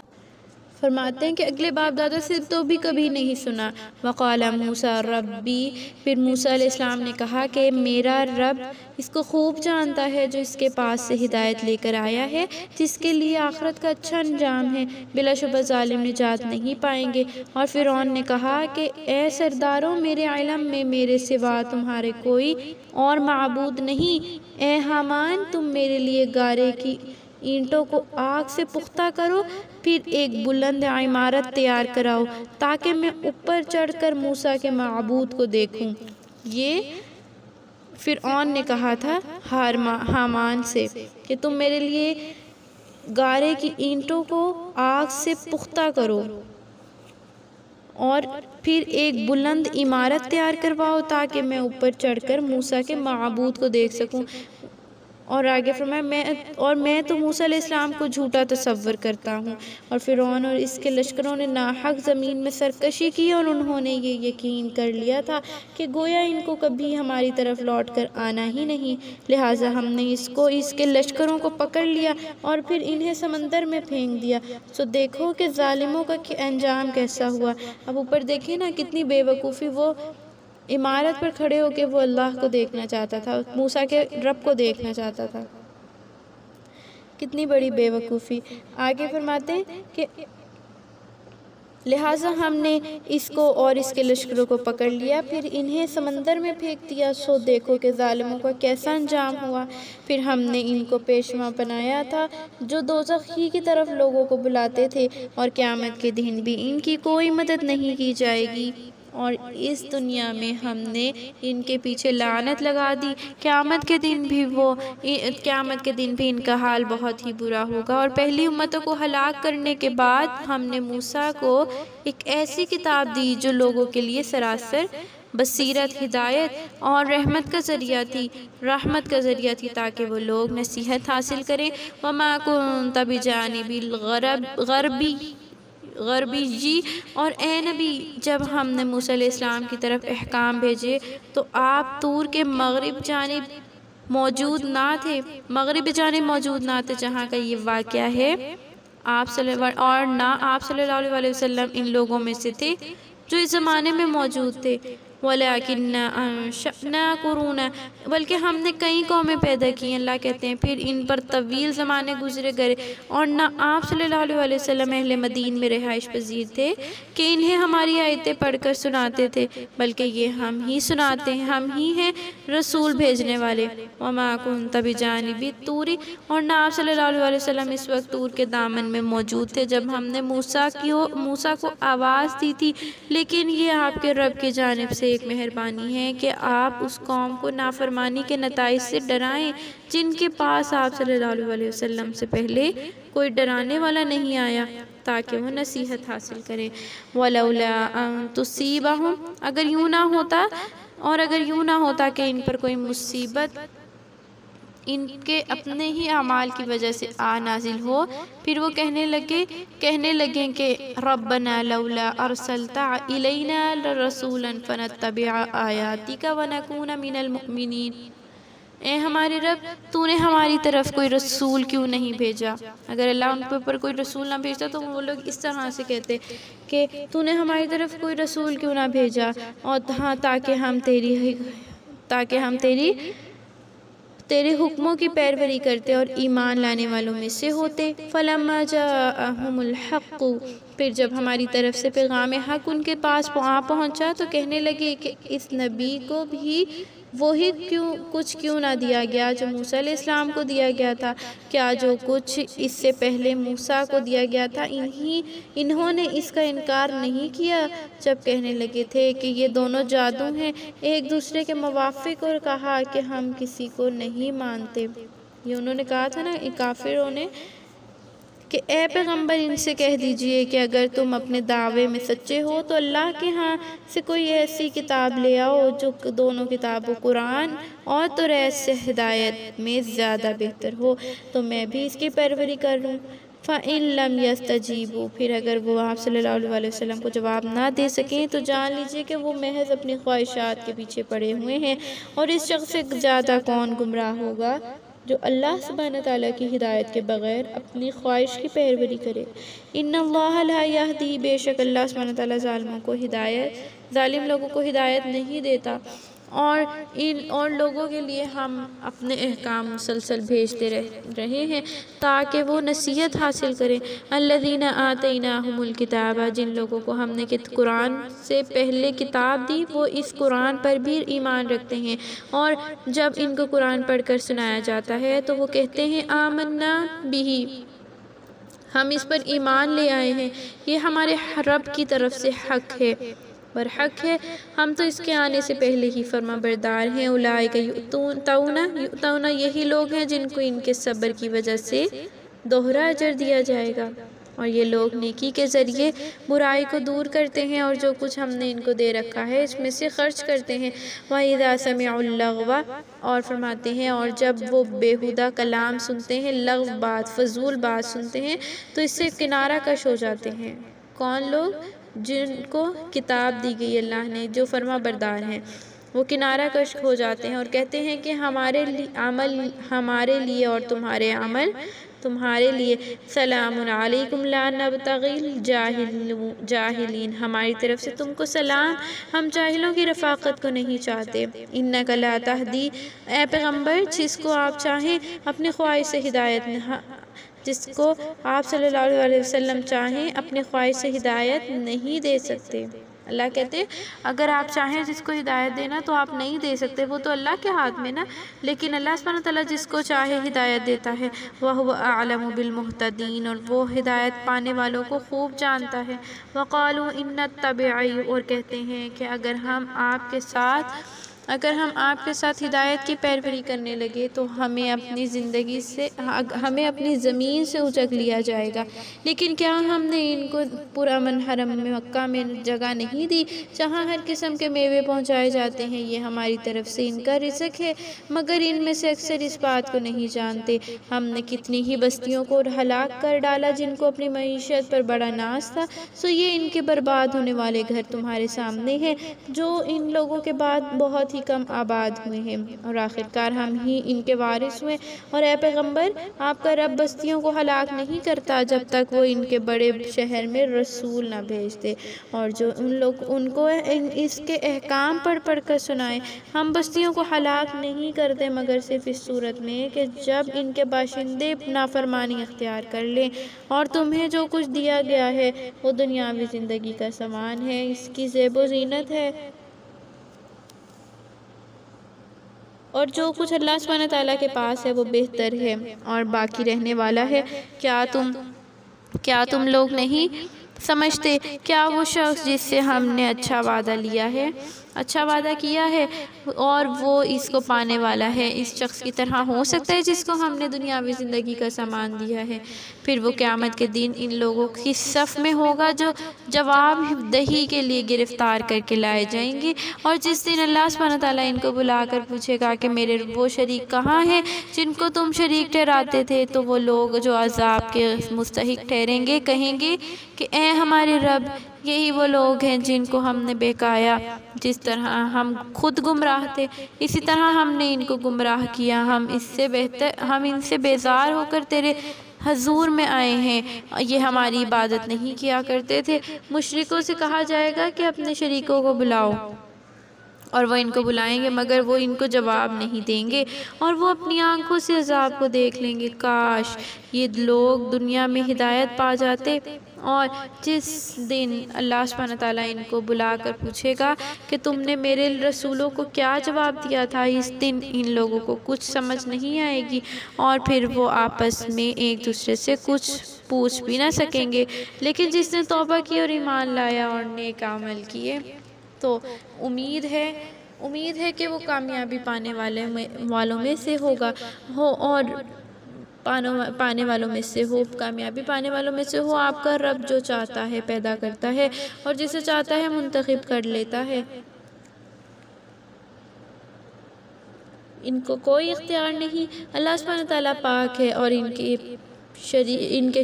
فرماتے ہیں کہ اگلے باپ دادا سے تو بھی کبھی نہیں سنا۔ وقال موسیٰ ربی، پھر موسیٰ علیہ السلام نے کہا کہ میرا رب اس کو خوب جانتا ہے جو اس کے پاس سے ہدایت لے کر آیا ہے، جس کے لیے آخرت کا اچھا انجام ہے، بلا شبہ ظالم نجات نہیں پائیں گے۔ اور فرعون نے کہا کہ اے سرداروں، میرے علم میں میرے سوا تمہارے کوئی اور معبود نہیں، اے حامان تم میرے لیے گارے کی اینٹوں کو آگ سے پختہ کرو، پھر ایک بلند عمارت تیار کراؤ تاکہ میں اوپر چڑھ کر موسیٰ کے معبود کو دیکھوں۔ یہ فرعون نے کہا تھا حامان سے کہ تم میرے لیے گارے کی اینٹوں کو آگ سے پختہ کرو اور پھر ایک بلند عمارت تیار کرواؤ تاکہ میں اوپر چڑھ کر موسیٰ کے معبود کو دیکھ سکوں۔ اور آگے فرمایا میں تو موسیٰ علیہ السلام کو جھوٹا تصور کرتا ہوں۔ اور فرعون اور اس کے لشکروں نے ناحق زمین میں سرکشی کی، اور انہوں نے یہ یقین کر لیا تھا کہ گویا ان کو کبھی ہماری طرف لوٹ کر آنا ہی نہیں، لہٰذا ہم نے اس کے لشکروں کو پکڑ لیا اور پھر انہیں سمندر میں پھینک دیا۔ سو دیکھو کہ ظالموں کا انجام کیسا ہوا۔ اب اوپر دیکھیں نا کتنی بے وقوفی، وہ عمارت پر کھڑے ہو کے وہ اللہ کو دیکھنا چاہتا تھا، موسیٰ کے رب کو دیکھنا چاہتا تھا، کتنی بڑی بے وقوفی۔ آگے فرماتے ہیں کہ لہٰذا ہم نے اس کو اور اس کے لشکروں کو پکڑ لیا، پھر انہیں سمندر میں پھینک دیا۔ سو دیکھو کہ ظالموں کا کیسا انجام ہوا۔ پھر ہم نے ان کو پیشوا بنایا تھا جو دوزخ ہی کی طرف لوگوں کو بلاتے تھے، اور قیامت کے دن بھی ان کی کوئی مدد نہیں کی جائے گی، اور اس دنیا میں ہم نے ان کے پیچھے لعنت لگا دی، قیامت کے دن بھی ان کا حال بہت ہی برا ہوگا۔ اور پہلی امتوں کو ہلاک کرنے کے بعد ہم نے موسیٰ کو ایک ایسی کتاب دی جو لوگوں کے لیے سراسر بصیرت، ہدایت اور رحمت کا ذریعہ تھی تاکہ وہ لوگ نصیحت حاصل کریں۔ وَمَا كُنْتَ بِجَانِبِ غربی جی، اور اے نبی جب ہم نے موسیٰ علیہ السلام کی طرف احکام بھیجے تو آپ طور کے مغرب جانب موجود نہ تھے جہاں کا یہ واقعہ ہے، اور نہ آپ صلی اللہ علیہ وسلم ان لوگوں میں سے تھے جو اس زمانے میں موجود تھے۔ وَلَكِنَّا أَنشَأْنَا قُرُونًا، بلکہ ہم نے کئی قومیں پیدا کی، اللہ کہتے ہیں پھر ان پر طویل زمانے گزرے گئے، اور نہ آپ صلی اللہ علیہ وسلم اہل مدین میں رہائش پذیر تھے کہ انہیں ہماری آیتیں پڑھ کر سناتے تھے، بلکہ یہ ہم ہی سناتے ہیں، ہم ہی ہیں رسول بھیجنے والے۔ وَمَا كُنْتَ بِجَانِبِ الطُّورِ، اور نہ آپ صلی اللہ علیہ وسلم اس وقت طور کے دامن میں موجود تھے جب ہم نے موسیٰ کو آواز دی تھی، لیکن یہ آپ کے رب کی جانب سے ایک مہربانی ہے کہ آپ اس قوم کو نافرمانی کے نتائج سے ڈرائیں جن کے پاس آپ صلی اللہ علیہ وسلم سے پہلے کوئی ڈرانے والا نہیں آیا، تاکہ وہ نصیحت حاصل کریں۔ وَلَوْلَا أَن تُصِيبَهُمْ، اگر یوں نہ ہوتا کہ ان پر کوئی مصیبت ان کے اپنے ہی اعمال کی وجہ سے نازل ہو، پھر وہ کہنے لگیں کہ ربنا لولا ارسلت الینا رسولا فنتبع آیاتک ونکون من المؤمنین، اے ہمارے رب تو نے ہماری طرف کوئی رسول کیوں نہیں بھیجا۔ اگر اللہ ان کے اوپر کوئی رسول نہ بھیجتا تو وہ لوگ اس طرح سے کہتے کہ تو نے ہماری طرف کوئی رسول کیوں نہ بھیجا، اور تاکہ ہم تیرے حکموں کی پیروی کرتے اور ایمان لانے والوں میں سے ہوتے۔ فَلَمَّا جَاءَهُمُ الْحَقُّ، پھر جب ہماری طرف سے پیغام حق ان کے پاس پہنچا تو کہنے لگے کہ اس نبی کو بھی وہی کچھ کیوں نہ دیا گیا جو موسیٰ علیہ السلام کو دیا گیا تھا، کیا جو کچھ اس سے پہلے موسیٰ کو دیا گیا تھا انہوں نے اس کا انکار نہیں کیا جب کہنے لگے تھے کہ یہ دونوں جادو ہیں ایک دوسرے کے موافق، اور کہا کہ ہم کسی کو نہیں مانتے۔ یہ انہوں نے کہا تھا نا کافروں نے کہ اے پیغمبر ان سے کہہ دیجئے کہ اگر تم اپنے دعوے میں سچے ہو تو اللہ کے ہاں سے کوئی ایسی کتاب لے آؤ جو دونوں کتابوں قرآن اور توریت سے ہدایت میں زیادہ بہتر ہو تو میں بھی اس کی پیروی کر لوں۔ فَإِن لَمْ يَسْتَجِيبُوا، پھر اگر وہ آپ صلی اللہ علیہ وسلم کو جواب نہ دے سکیں تو جان لیجئے کہ وہ محض اپنی خواہشات کے پیچھے پڑے ہوئے ہیں، اور اس شخص سے زیادہ کون گمراہ ہوگا جو اللہ سبحانہ تعالیٰ کی ہدایت کے بغیر اپنی خواہش کی پیروی کرے۔ ان اللہ لا یہدی، بے شک اللہ سبحانہ تعالیٰ ظالم لوگوں کو ہدایت نہیں دیتا، اور لوگوں کے لیے ہم اپنے احکام مسلسل بھیجتے رہے ہیں تاکہ وہ نصیحت حاصل کریں۔ الذین آتیناہم الکتاب، جن لوگوں کو ہم نے قرآن سے پہلے کتاب دی وہ اس قرآن پر بھی ایمان رکھتے ہیں، اور جب ان کو قرآن پڑھ کر سنایا جاتا ہے تو وہ کہتے ہیں آمنا بہ، ہم اس پر ایمان لے آئے ہیں، یہ ہمارے رب کی طرف سے حق ہے، برحق ہے، ہم تو اس کے آنے سے پہلے ہی فرما بردار ہیں۔ اولئک یؤتون، یہی لوگ ہیں جن کو ان کے صبر کی وجہ سے دوہرا اجر دیا جائے گا، اور یہ لوگ نیکی کے ذریعے برائی کو دور کرتے ہیں اور جو کچھ ہم نے ان کو دے رکھا ہے اس میں سے خرچ کرتے ہیں۔ وَإِذَا سَمِعُوا اللَّغْوَ، اور فرماتے ہیں اور جب وہ بیہودہ کلام سنتے ہیں، لغو بات، فضول بات سنتے ہیں تو اس سے کنارہ کش ہو جاتے ہیں۔ کون لوگ؟ جن کو کتاب دی گئی اللہ نے، جو فرما بردار ہیں، وہ کنارہ کش ہو جاتے ہیں اور کہتے ہیں کہ ہمارے عمل ہمارے لیے اور تمہارے عمل تمہارے لیے، سلام علیکم لا نبتغی الجاہلین، ہماری طرف سے تم کو سلام، ہم جاہلوں کی رفاقت کو نہیں چاہتے۔ انک لا تہدی، اے پیغمبر جس کو آپ چاہیں اپنی خواہش سے ہدایت جس کو آپ صلی اللہ علیہ وسلم چاہیں اپنی خواہش سے ہدایت نہیں دے سکتے۔ اللہ کہتے ہیں اگر آپ چاہیں جس کو ہدایت دینا تو آپ نہیں دے سکتے، وہ تو اللہ کے ہاتھ میں نا، لیکن اللہ سبحانہ تعالیٰ جس کو چاہے ہدایت دیتا ہے۔ وَهُوَ أَعْلَمُ بِالْمُهْتَدِينَ، اور وہ ہدایت پانے والوں کو خوب جانتا ہے۔ وَقَالُوا إِن نَّتَّبِعُ، اور کہتے ہیں کہ اگر ہم آپ کے ساتھ ہدایت کی پیروی کرنے لگے تو ہمیں اپنی زمین سے اچک لیا جائے گا، لیکن کیا ہم نے ان کو پرامن حرم مکہ میں جگہ نہیں دی جہاں ہر قسم کے میوے پہنچائے جاتے ہیں؟ یہ ہماری طرف سے ان کا رزق ہے، مگر ان میں سے اکثر اس بات کو نہیں جانتے۔ ہم نے کتنی ہی بستیوں کو ہلاک کر ڈالا جن کو اپنی معیشت پر بڑا ناز تھا، سو یہ ان کے برباد ہونے والے گھر تمہارے سامنے ہیں جو ان لوگوں کے بعد بہت ہی کم آباد ہوئے ہیں، اور آخرکار ہم ہی ان کے وارث ہوئے۔ اور اے پیغمبر آپ کا رب بستیوں کو ہلاک نہیں کرتا جب تک وہ ان کے بڑے شہر میں رسول نہ بھیجتے اور جو ان کو اس کے احکام پڑھ کر سنائے۔ ہم بستیوں کو ہلاک نہیں کرتے مگر صرف اس صورت میں کہ جب ان کے باشندے نافرمانی اختیار کر لیں، اور تمہیں جو کچھ دیا گیا ہے وہ دنیاوی زندگی کا سامان ہے، اس کی زیب و زینت ہے، اور جو کچھ اللہ سبحانہ تعالیٰ کے پاس ہے وہ بہتر ہے اور باقی رہنے والا ہے۔ کیا تم لوگ نہیں سمجھتے؟ کیا وہ شخص جس سے ہم نے اچھا وعدہ کیا ہے اور وہ اس کو پانے والا ہے، اس شخص کی طرح ہو سکتا ہے جس کو ہم نے دنیاوی زندگی کا سامان دیا ہے؟ پھر وہ قیامت کے دن ان لوگوں کی صف میں ہوگا جو جواب دہی کے لیے گرفتار کر کے لائے جائیں گے، اور جس دن اللہ سبحانہ تعالیٰ ان کو بلا کر پوچھے گا کہ میرے وہ شریک کہاں ہیں جن کو تم شریک ٹھہراتے تھے، تو وہ لوگ جو عذاب کے مستحق ٹھہریں گے کہیں گے کہ کہ اے ہمارے رب، یہی وہ لوگ ہیں جن کو ہم نے بہکایا، جس طرح ہم خود گمراہ تھے اسی طرح ہم نے ان کو گمراہ کیا، ہم ان سے بیزار ہو کر تیرے حضور میں آئے ہیں، یہ ہماری عبادت نہیں کیا کرتے تھے۔ مشرکوں سے کہا جائے گا کہ اپنے شریکوں کو بلاؤ، اور وہ ان کو بلائیں گے مگر وہ ان کو جواب نہیں دیں گے، اور وہ اپنی آنکھوں سے عذاب کو دیکھ لیں گے۔ کاش یہ لوگ دنیا میں ہدایت پا جاتے، اور جس دن اللہ سبحانہ تعالیٰ ان کو بلا کر پوچھے گا کہ تم نے میرے رسولوں کو کیا جواب دیا تھا، اس دن ان لوگوں کو کچھ سمجھ نہیں آئے گی، اور پھر وہ آپس میں ایک دوسرے سے کچھ پوچھ بھی نہ سکیں گے۔ لیکن جس نے توبہ کی اور ایمان لایا اور نیک عمل کیے تو امید ہے کہ وہ کامیابی پانے والوں میں سے ہوگا، اور پانے والوں میں سے ہو، کامیابی پانے والوں میں سے ہو۔ آپ کا رب جو چاہتا ہے پیدا کرتا ہے، اور جسے چاہتا ہے منتخب کر لیتا ہے۔ ان کو کوئی اختیار نہیں۔ اللہ سبحانہ تعالیٰ پاک ہے اور ان کے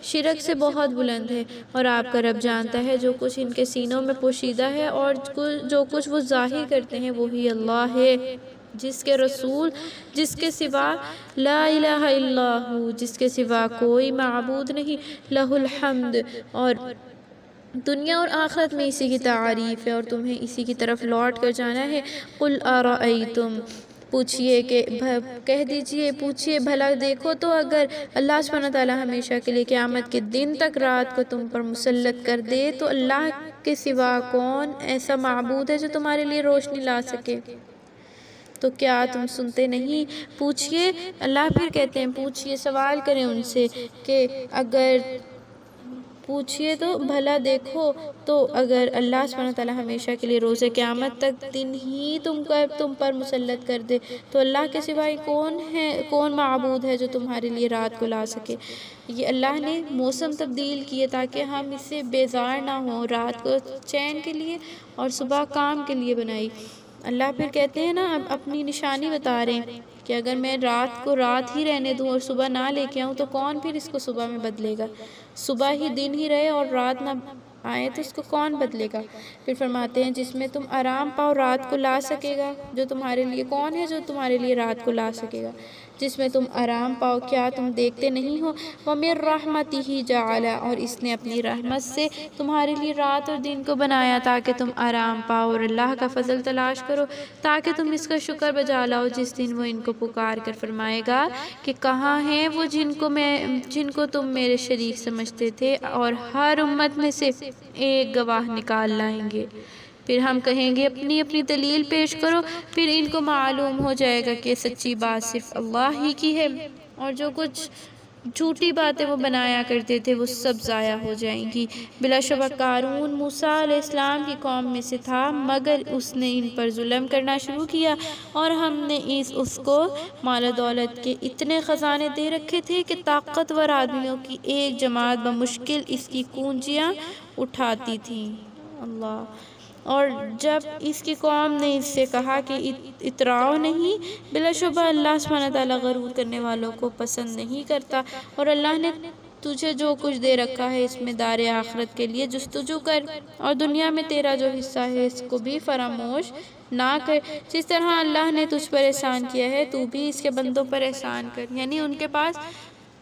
شرک سے بہت بلند ہے، اور آپ کا رب جانتا ہے جو کچھ ان کے سینوں میں پوشیدہ ہے، اور جو کچھ وہ ظاہر کرتے ہیں وہی اللہ ہے، جس کے سوا لا الہ الا ہو، جس کے سوا کوئی معبود نہیں، لہ الحمد، اور دنیا اور آخرت میں اسی کی تعریف ہے، اور تمہیں اسی کی طرف لوٹ کر جانا ہے۔ قل ارأیتم، کہہ دیجئے، پوچھئے بھلا دیکھو تو اگر اللہ سبحانہ تعالیٰ ہمیشہ کے لیے قیامت کے دن تک رات کو تم پر مسلط کر دے تو اللہ کے سوا کون ایسا معبود ہے جو تمہارے لیے روشنی لا سکے؟ تو کیا تم سنتے نہیں؟ پوچھئے، اللہ پھر کہتے ہیں پوچھئے، سوال کریں ان سے کہ اگر پوچھئے تو بھلا دیکھو تو اگر اللہ سبحانہ تعالیٰ ہمیشہ کے لیے روز قیامت تک دن ہی تم پر مسلط کر دے تو اللہ کے سوائے کون معبود ہے جو تمہارے لیے رات کو لا سکے؟ یہ اللہ نے موسم تبدیل کیے تاکہ ہم اس سے بیزار نہ ہوں، رات کو چین کے لیے اور صبح کام کے لیے بنائی۔ اللہ پھر کہتے ہیں نا، اب اپنی نشانی بتا رہے ہیں کہ اگر میں رات کو رات ہی رہنے دوں اور صبح نہ لے کے آؤں تو کون پھر اس کو صبح میں بدلے گا؟ صبح ہی دن ہی رہے اور رات نہ آئے تو اس کو کون بدلے گا؟ پھر فرماتے ہیں جس میں تم آرام پاؤ رات کو لا سکے گا، جو تمہارے لیے کون ہے جو تمہارے لیے رات کو لا سکے گا جس میں تم آرام پاؤ؟ کیا تم دیکھتے نہیں ہو؟ وَمِن رَحْمَتِهِ جَعَلَ، اور اس نے اپنی رحمت سے تمہارے لیے رات اور دن کو بنایا تاکہ تم آرام پاؤ اور اللہ کا فضل تلاش کرو تاکہ تم اس کا شکر بجا لاؤ جس دن وہ ان کو پکار کر فرمائے گا کہ کہاں ہیں وہ جن کو تم میرے شریک سمجھتے تھے، اور ہر امت میں سے ایک گواہ نکال لائیں گے۔ پھر ہم کہیں گے اپنی اپنی دلیل پیش کرو، پھر ان کو معلوم ہو جائے گا کہ سچی بات صرف اللہ ہی کی ہے، اور جو کچھ جھوٹی باتیں وہ بنایا کرتے تھے وہ سب ضائع ہو جائیں گی۔ بلا شبہ قارون موسیٰ علیہ السلام کی قوم میں سے تھا، مگر اس نے ان پر ظلم کرنا شروع کیا، اور ہم نے اس کو مال و دولت کے اتنے خزانے دے رکھے تھے کہ طاقتور آدمیوں کی ایک جماعت بمشکل اس کی کنجیاں اٹھاتی تھی۔ اللہ، اور جب اس کی قوم نے اس سے کہا کہ اتراؤ نہیں، بلا شبہ اللہ سبحانہ تعالیٰ غرور کرنے والوں کو پسند نہیں کرتا، اور اللہ نے تجھے جو کچھ دے رکھا ہے اس میں دار آخرت کے لیے جستجو کر، اور دنیا میں تیرا جو حصہ ہے اس کو بھی فراموش نہ کر۔ جس طرح اللہ نے تجھ پر احسان کیا ہے تو بھی اس کے بندوں پر احسان کر۔ یعنی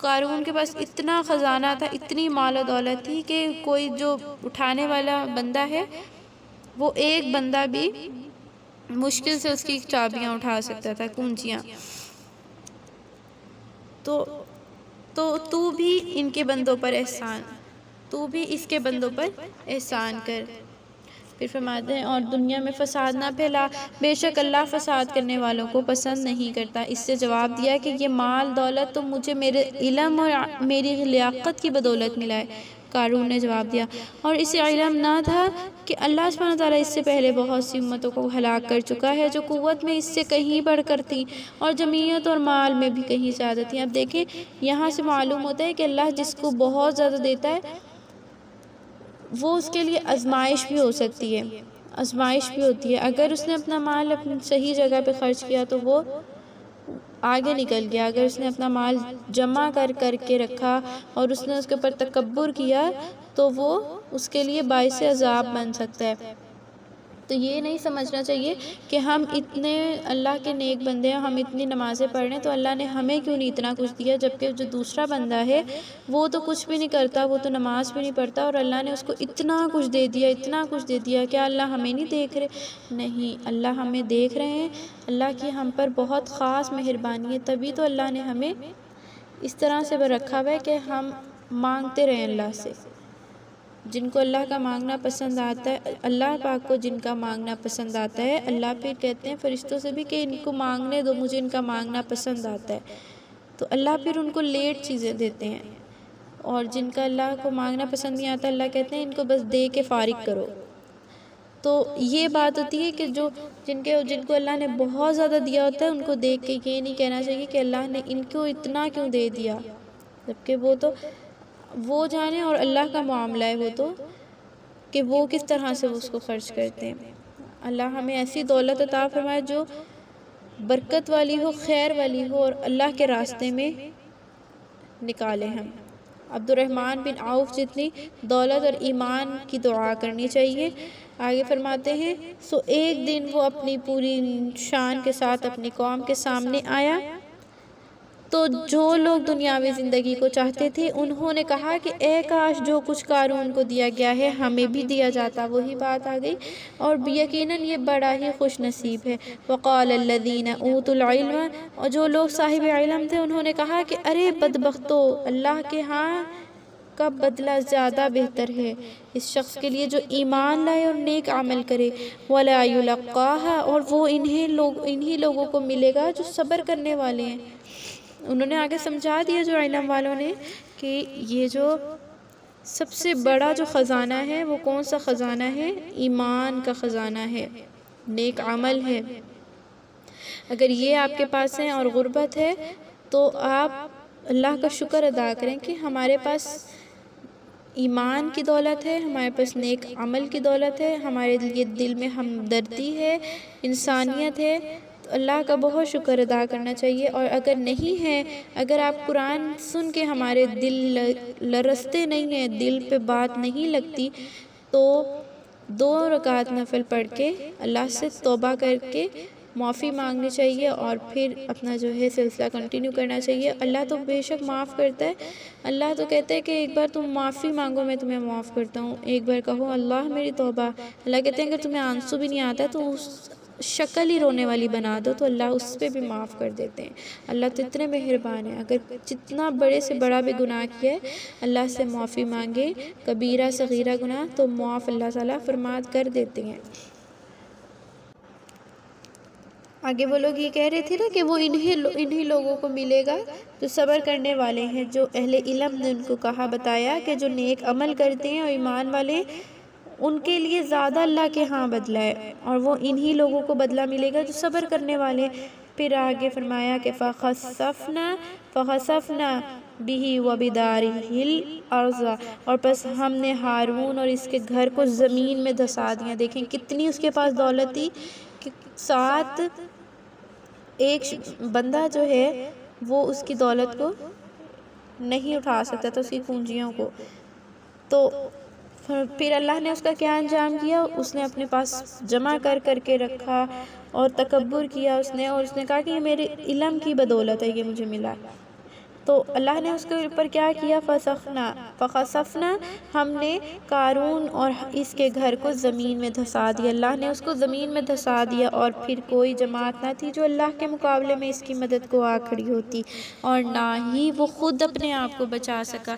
قارون کے پاس اتنا خزانہ تھا، اتنی مال و دولت تھی کہ کوئی جو اٹھانے والا بندہ ہے وہ ایک بندہ بھی مشکل سے اس کی چابیاں اٹھا سکتا تھا، کنجیاں۔ تو بھی ان کے بندوں پر اس کے بندوں پر احسان کر۔ پھر فرماتے ہیں اور دنیا میں فساد نہ پھیلا، بے شک اللہ فساد کرنے والوں کو پسند نہیں کرتا۔ اس سے جواب دیا کہ یہ مال دولت تو مجھے میرے علم اور میری لیاقت کی بدولت ملا ہے۔ قارون نے جواب دیا، اور اسے علم نہ تھا کہ اللہ سبحانہ تعالیٰ اس سے پہلے بہت سی امتوں کو ہلاک کر چکا ہے جو قوت میں اس سے کہیں بڑھ کر تھیں اور جمعیت اور مال میں بھی کہیں زیادہ تھیں۔ اب دیکھیں یہاں سے معلوم ہوتا ہے کہ اللہ جس کو بہت زیادہ دیتا ہے وہ اس کے لیے آزمائش بھی ہو سکتی ہے، آزمائش بھی ہوتی ہے۔ اگر اس نے اپنا مال اپنی صحیح جگہ پہ خرچ کیا تو وہ آگے نکل گیا، اگر اس نے اپنا مال جمع کر کے رکھا اور اس نے اس کے اوپر تکبر کیا تو وہ اس کے لیے باعث عذاب بن سکتا ہے۔ تو یہ نہیں سمجھنا چاہیے کہ ہم اتنے اللہ کے نیک بندے ہیں، ہم اتنی نمازیں پڑھ رہے ہیں تو اللہ نے ہمیں کیوں نہیں اتنا کچھ دیا، جبکہ جو دوسرا بندہ ہے وہ تو کچھ بھی نہیں کرتا، وہ تو نماز بھی نہیں پڑھتا اور اللہ نے اس کو اتنا کچھ دے دیا، اتنا کچھ دے دیا۔ کیا اللہ ہمیں نہیں دیکھ رہے؟ نہیں، اللہ ہمیں دیکھ رہے ہیں۔ اللہ کی ہم پر بہت خاص مہربانی ہے، تبھی تو اللہ نے ہمیں اس طرح سے رکھا ہوا ہے کہ ہم مانگتے رہیں اللہ سے۔ جن کو اللہ کا مانگنا پسند آتا ہے، اللہ پاک کو جن کا مانگنا پسند آتا ہے، اللہ پھر کہتے ہیں فرشتوں سے بھی کہ ان کو مانگنے دو، مجھے ان کا مانگنا پسند آتا ہے، تو اللہ پھر ان کو لیٹ چیزیں دیتے ہیں۔ اور جن کا اللہ کو مانگنا پسند نہیں آتا، اللہ کہتے ہیں ان کو بس دے کے فارغ کرو۔ تو یہ بات ہوتی ہے کہ جن کو اللہ نے بہت زیادہ دیا ہوتا ہے، ان کو دیکھ کے یہ نہیں کہنا چاہیے کہ اللہ نے ان کو اتنا کیوں دے دیا، جبکہ وہ جانے اور اللہ کا معاملہ ہے وہ تو کہ وہ کس طرح سے اس کو خرچ کرتے ہیں۔ اللہ ہمیں ایسی دولت عطا فرمائے جو برکت والی ہو، خیر والی ہو اور اللہ کے راستے میں نکالے ہم۔ عبد الرحمن بن عوف جتنی دولت اور ایمان کی دعا کرنی چاہیے۔ آگے فرماتے ہیں، سو ایک دن وہ اپنی پوری شان کے ساتھ اپنی قوم کے سامنے آیا تو جو لوگ دنیاوی زندگی کو چاہتے تھے انہوں نے کہا کہ اے کاش جو کچھ قارون کو دیا گیا ہے ہمیں بھی دیا جاتا۔ وہی بات آ گئی، اور یقیناً یہ بڑا ہی خوش نصیب ہے۔ وقال الذین اوتوا العلم، اور جو لوگ صاحب علم تھے انہوں نے کہا کہ ارے بدبختو، اللہ کے ہاں کا بدلہ زیادہ بہتر ہے اس شخص کے لیے جو ایمان لائے اور نیک عمل کرے۔ ولا یلقاها، اور وہ انہی لوگوں کو ملے گا جو صبر کرنے والے ہیں۔ انہوں نے آگے سمجھا دیا جو علم والوں نے کہ یہ جو سب سے بڑا جو خزانہ ہے وہ کون سا خزانہ ہے؟ ایمان کا خزانہ ہے، نیک عمل ہے۔ اگر یہ آپ کے پاس ہے اور غربت ہے تو آپ اللہ کا شکر ادا کریں کہ ہمارے پاس ایمان کی دولت ہے، ہمارے پاس نیک عمل کی دولت ہے، ہمارے لیے دل میں ہمدردی ہے، انسانیت ہے، تو اللہ کا بہت شکر ادا کرنا چاہیے۔ اور اگر نہیں ہے، اگر آپ قرآن سن کے ہمارے دل لرزتے نہیں ہیں، دل پہ بات نہیں لگتی، تو 2 رکعت نفل پڑھ کے اللہ سے توبہ کر کے معافی مانگنی چاہیے اور پھر اپنا جو ہے سلسلہ کنٹینیو کرنا چاہیے۔ اللہ تو بے شک معاف کرتا ہے، اللہ تو کہتا ہے کہ ایک بار تم معافی مانگو میں تمہیں معاف کرتا ہوں، ایک بار کہو اللہ میری توبہ۔ اللہ کہتے ہیں اگر تمہیں آنسو بھی نہیں آتا تو اس شکل ہی رونے والی بنا دو تو اللہ اس پہ بھی معاف کر دیتے ہیں۔ اللہ تو اتنے مہربان ہے، اگر جتنا بڑے سے بڑا بھی گناہ کیا ہے اللہ سے معافی مانگے، کبیرہ صغیرہ گناہ تو معاف اللہ تعالیٰ فرماد کر دیتے ہیں۔ آگے وہ لوگ یہ کہہ رہے تھے نا کہ وہ انہی لوگوں کو ملے گا جو صبر کرنے والے ہیں، جو اہل علم نے ان کو کہا بتایا کہ جو نیک عمل کرتے ہیں اور ایمان والے ان کے لیے زیادہ اللہ کے ہاں بدلہ ہے، اور وہ انہی لوگوں کو بدلہ ملے گا جو صبر کرنے والے ہیں۔ پھر آگے فرمایا کہ فَخَسَفْنَا بِهِ وَبِدَارِهِ الْأَرْضَ، اور پس ہم نے ہارون اور اس کے گھر کو زمین میں دھسا دیا۔ دیکھیں کتنی اس کے پاس دولت تھی کہ ساتھ ایک بندہ جو ہے وہ اس کی دولت کو نہیں اٹھا سکتا تھا، اس کی پونجیوں کو۔ تو پھر اللہ نے اس کا کیا انجام کیا؟ اس نے اپنے پاس جمع کر کے رکھا اور تکبر کیا اس نے، اور اس نے کہا کہ یہ میرے علم کی بدولت ہے، یہ مجھے ملا۔ تو اللہ نے اس کے اوپر کیا کیا؟ فَخَسَفْنَا، ہم نے قارون اور اس کے گھر کو زمین میں دھسا دیا۔ اللہ نے اس کو زمین میں دھسا دیا اور پھر کوئی جماعت نہ تھی جو اللہ کے مقابلے میں اس کی مدد کو آ کھڑی ہوتی، اور نہ ہی وہ خود اپنے آپ کو بچا سکا۔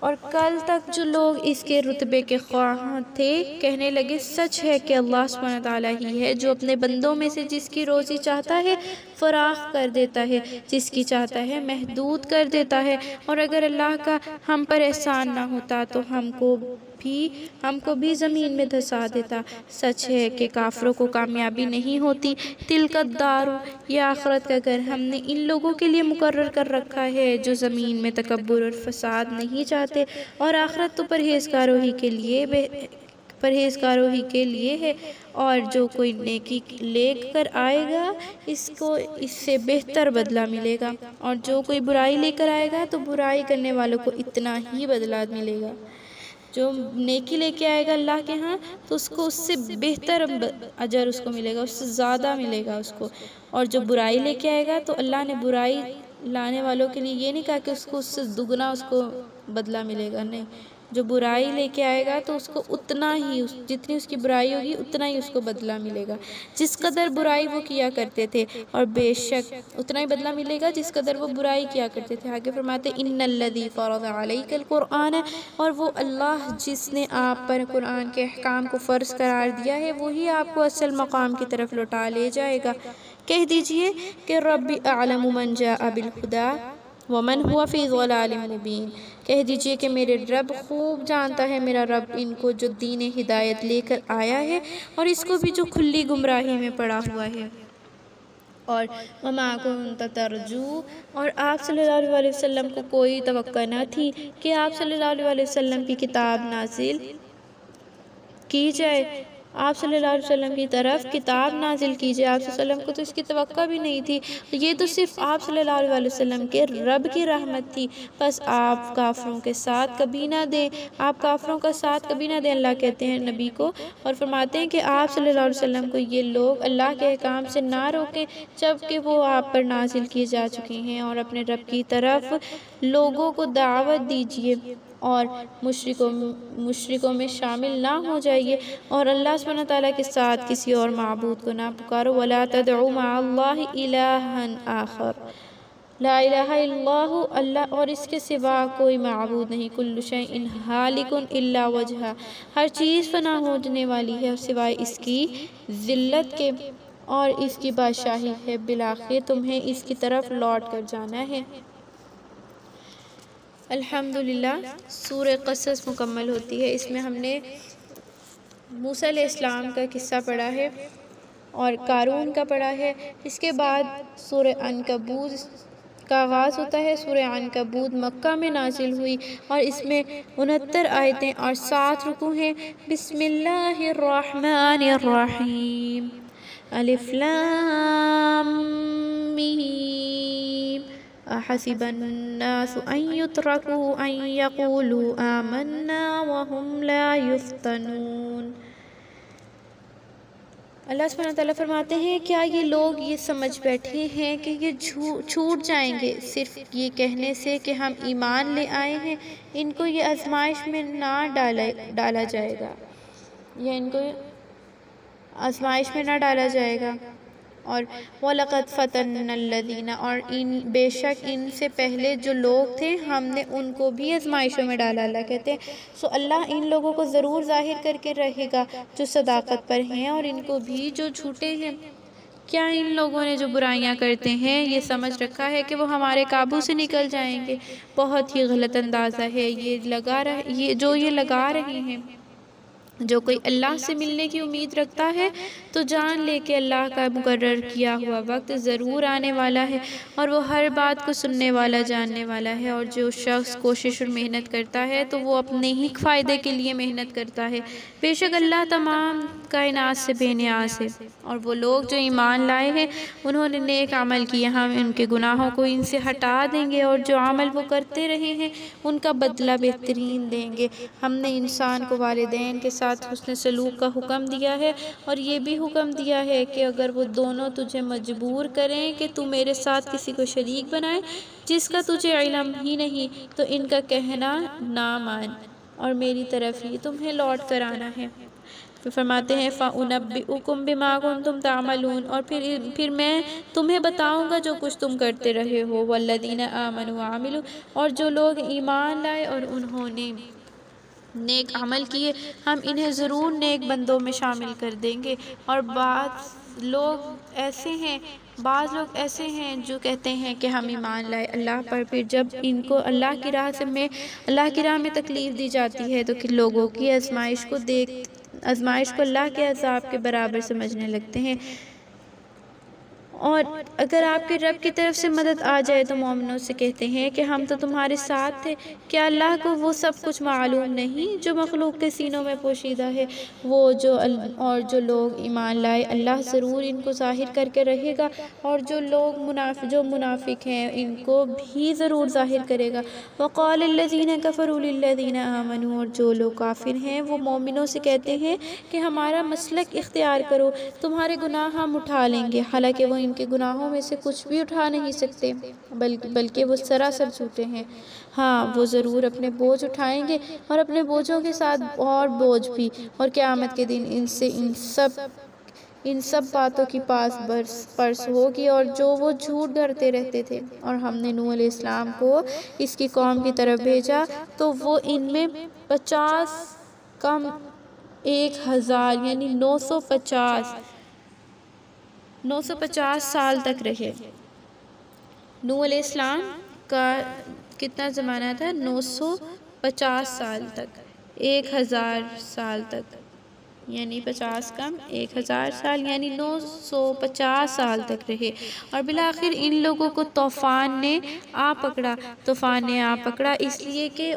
اور کل تک جو لوگ اس کے رتبے کے خواہاں تھے کہنے لگے سچ ہے کہ اللہ سبحانہ تعالیٰ ہی ہے جو اپنے بندوں میں سے جس کی روزی چاہتا ہے فراخ کر دیتا ہے، جس کی چاہتا ہے محدود کر دیتا ہے، اور اگر اللہ کا ہم پر احسان نہ ہوتا تو ہم کو بھی زمین میں دھسا دیتا۔ سچ ہے کہ کافروں کو کامیابی نہیں ہوتی۔ تلک الدار، یہ آخرت کا گھر ہم نے ان لوگوں کے لیے مقرر کر رکھا ہے جو زمین میں تکبر اور فساد نہیں چاہتے، اور آخرت تو پرہیزگاروں ہی کے لیے پرہیزگاروں ہی کے لیے ہے، اور جو کوئی نیکی لے کر آئے گا اس کو اس سے بہتر بدلہ ملے گا، اور جو کوئی برائی لے کر آئے گا تو برائی کرنے والوں کو اتنا ہی بدلہ ملے گا۔ جو نیکی لے کے آئے گا اللہ کے ہاں تو اس کو اس سے بہتر اجر اس کو ملے گا، اس سے زیادہ ملے گا اس کو، اور جو برائی لے کے آئے گا تو اللہ نے برائی لانے والوں کے لیے یہ نہیں کہا کہ اس کو اس سے دگنا اس کو بدلہ ملے گا، نہیں، جو برائی لے کے آئے گا تو اس کو اتنا ہی جتنی اس کی برائی ہوگی اتنا ہی اس کو بدلہ ملے گا، جس قدر برائی وہ کیا کرتے تھے، اور بے شک اتنا ہی بدلہ ملے گا جس قدر وہ برائی کیا کرتے تھے۔ آگے فرماتے ان الذی فرض علیک القرآن، اور وہ اللہ جس نے آپ پر قرآن کے احکام کو فرض قرار دیا ہے وہی آپ کو اصل مقام کی طرف لوٹا لے جائے گا۔ کہہ دیجئے کہ رب اعلم من جاء بالہدی ومن هو فی ضلال مبین، کہہ دیجئے کہ میرے رب خوب جانتا ہے، میرا رب ان کو جو دین ہدایت لے کر آیا ہے اور اس کو بھی جو کھلی گمراہی میں پڑا ہوا ہے۔ اور وما كنت ترجو، اور آپ صلی اللہ علیہ وسلم کو کوئی توقع نہ تھی کہ آپ صلی اللہ علیہ وسلم کی کتاب نازل کی جائے، آپ صلی اللہ علیہ وسلم کی طرف کتاب نازل کی جائے، آپ صلی اللہ علیہ وسلم کو تو اس کی توقع بھی نہیں تھی، یہ تو صرف آپ صلی اللہ علیہ وسلم کے رب کی رحمت تھی، بس آپ کافروں کے ساتھ کبھی نہ دیں، آپ کافروں کا ساتھ کبھی نہ دیں، اللہ کہتے ہیں نبی کو، اور فرماتے ہیں کہ آپ صلی اللہ علیہ وسلم کو یہ لوگ اللہ کے احکام سے نہ روکیں جبکہ وہ آپ پر نازل کیے جا چکے ہیں، اور اپنے رب کی طرف لوگوں کو دعوت دیجیے اور مشرکوں میں شامل نہ ہو جائیے، اور اللہ سبحانہ تعالیٰ کے ساتھ کسی اور معبود کو نہ پکارو، وَلَا تَدْعُوا مَعَ اللَّهِ إِلَٰهًا آخَرَ، لا الہ الا اللہ، اللہ اور اس کے سوا کوئی معبود نہیں، کل شیء ہالک الا وجہہ، ہر چیز فنا ہونے والی ہے سوائے اس کی ذلت کے، اور اس کی بادشاہی ہے، بالآخر تمہیں اس کی طرف لوٹ کر جانا ہے۔ الحمدللہ سورہ قصص مکمل ہوتی ہے، اس میں ہم نے موسیٰ علیہ السلام کا قصہ پڑھا ہے اور قارون کا پڑھا ہے، اس کے بعد سورہ عنکبوت کا آغاز ہوتا ہے۔ سورہ عنکبوت مکہ میں نازل ہوئی اور اس میں 69 آیتیں اور 7 رکوع ہیں۔ بسم اللہ الرحمن الرحیم، الف لام میم، احسب الناس ان یترکوا ان یقولوا آمنا وهم لا یفتنون۔ اللہ سبحانہ تعالیٰ فرماتے ہیں کیا یہ لوگ یہ سمجھ بیٹھے ہیں کہ یہ چھوٹ جائیں گے صرف یہ کہنے سے کہ ہم ایمان لے آئے ہیں، ان کو یہ آزمائش میں نہ ڈالا جائے گا، یا ان کو آزمائش میں نہ ڈالا جائے گا، اور وَلَقَدْ فَتَنَّا الَّذِينَ، اور بے شک ان سے پہلے جو لوگ تھے ہم نے ان کو بھی آزمائشوں میں ڈالا، اللہ کہتے ہیں سو اللہ ان لوگوں کو ضرور ظاہر کر کے رہے گا جو صداقت پر ہیں، اور ان کو بھی جو جھوٹے ہیں۔ کیا ان لوگوں نے جو برائیاں کرتے ہیں یہ سمجھ رکھا ہے کہ وہ ہمارے قابو سے نکل جائیں گے؟ بہت ہی غلط اندازہ ہے یہ لگا رہے ہیں۔ جو کوئی اللہ سے ملنے کی امید رکھتا ہے تو جان لے کہ اللہ کا مقرر کیا ہوا وقت ضرور آنے والا ہے، اور وہ ہر بات کو سننے والا جاننے والا ہے، اور جو شخص کوشش اور محنت کرتا ہے تو وہ اپنے ہی فائدے کے لیے محنت کرتا ہے، بے شک اللہ تمام کائنات سے بے نیاز ہے۔ اور وہ لوگ جو ایمان لائے ہیں انہوں نے نیک عمل کیے، ہم ان کے گناہوں کو ان سے ہٹا دیں گے، اور جو عمل وہ کرتے رہے ہیں ان کا بدلہ بہترین دیں گے۔ ہم نے انسان کو والدین کے ساتھ حسن سلوک کا حکم دیا ہے، اور یہ بھی حکم دیا ہے کہ اگر وہ دونوں تجھے مجبور کریں کہ تو میرے ساتھ کسی کو شریک بنائے جس کا تجھے علم ہی نہیں تو ان کا کہنا نہ مان، اور میری طرف ہی تمہیں لوٹ کر آنا ہے۔ پھر فرماتے ہیں فَأُنَبِّئُكُم بِمَا كُنتُمْ تَعْمَلُونَ، اور پھر میں تمہیں بتاؤں گا جو کچھ تم کرتے رہے ہو۔ وَالَّذِينَ آمَنُوا وَعَمِلُوا، اور جو لوگ ایمان لائے اور انہوں نے نیک عمل کیے ہم انہیں ضرور نیک بندوں میں شامل کر دیں گے۔ اور بعض لوگ ایسے ہیں جو کہتے ہیں کہ ہم ایمان لائے اللہ پر، پھر جب ان کو اللہ کی راہ میں تکلیف دی جاتی ہے تو لوگوں کی آزمائش کو اللہ کے عذاب کے برابر سمجھنے لگتے ہیں، اور اگر آپ کے رب کی طرف سے مدد آ جائے تو مومنوں سے کہتے ہیں کہ ہم تو تمہارے ساتھ تھے۔ کیا اللہ کو وہ سب کچھ معلوم نہیں جو مخلوق کے سینوں میں پوشیدہ ہے؟ جو لوگ ایمان لائے اللہ ضرور ان کو ظاہر کر کے رہے گا، اور جو منافق ہیں ان کو بھی ضرور ظاہر کرے گا۔ وقال الذین کفروا للذین آمنوا، اور جو لوگ کافر ہیں وہ مومنوں سے کہتے ہیں کہ ہمارا مسلک اختیار کرو، تمہارے گناہ ہم اٹھا لیں گے، حالانکہ وہ ان کے گناہوں میں سے کچھ بھی اٹھا نہیں سکتے، بلکہ وہ سراسر جھوٹے ہیں۔ ہاں وہ ضرور اپنے بوجھ اٹھائیں گے اور اپنے بوجھوں کے ساتھ اور بوجھ بھی، اور قیامت کے دن ان سب باتوں کی پاس پرس ہوگی اور جو وہ جھوٹ گھڑتے رہتے تھے۔ اور ہم نے نوح علیہ السلام کو اس کی قوم کی طرف بھیجا تو وہ ان میں 50 کم 1000 یعنی 950 سال تک رہے۔ نوح علیہ السلام کا کتنا زمانہ تھا؟ 950 سال تک، 1000 سال تک، یعنی 50 کم 1000 سال یعنی 950 سال تک رہے۔ اور بالآخر ان لوگوں کو طوفان نے آ پکڑا اس لیے کہ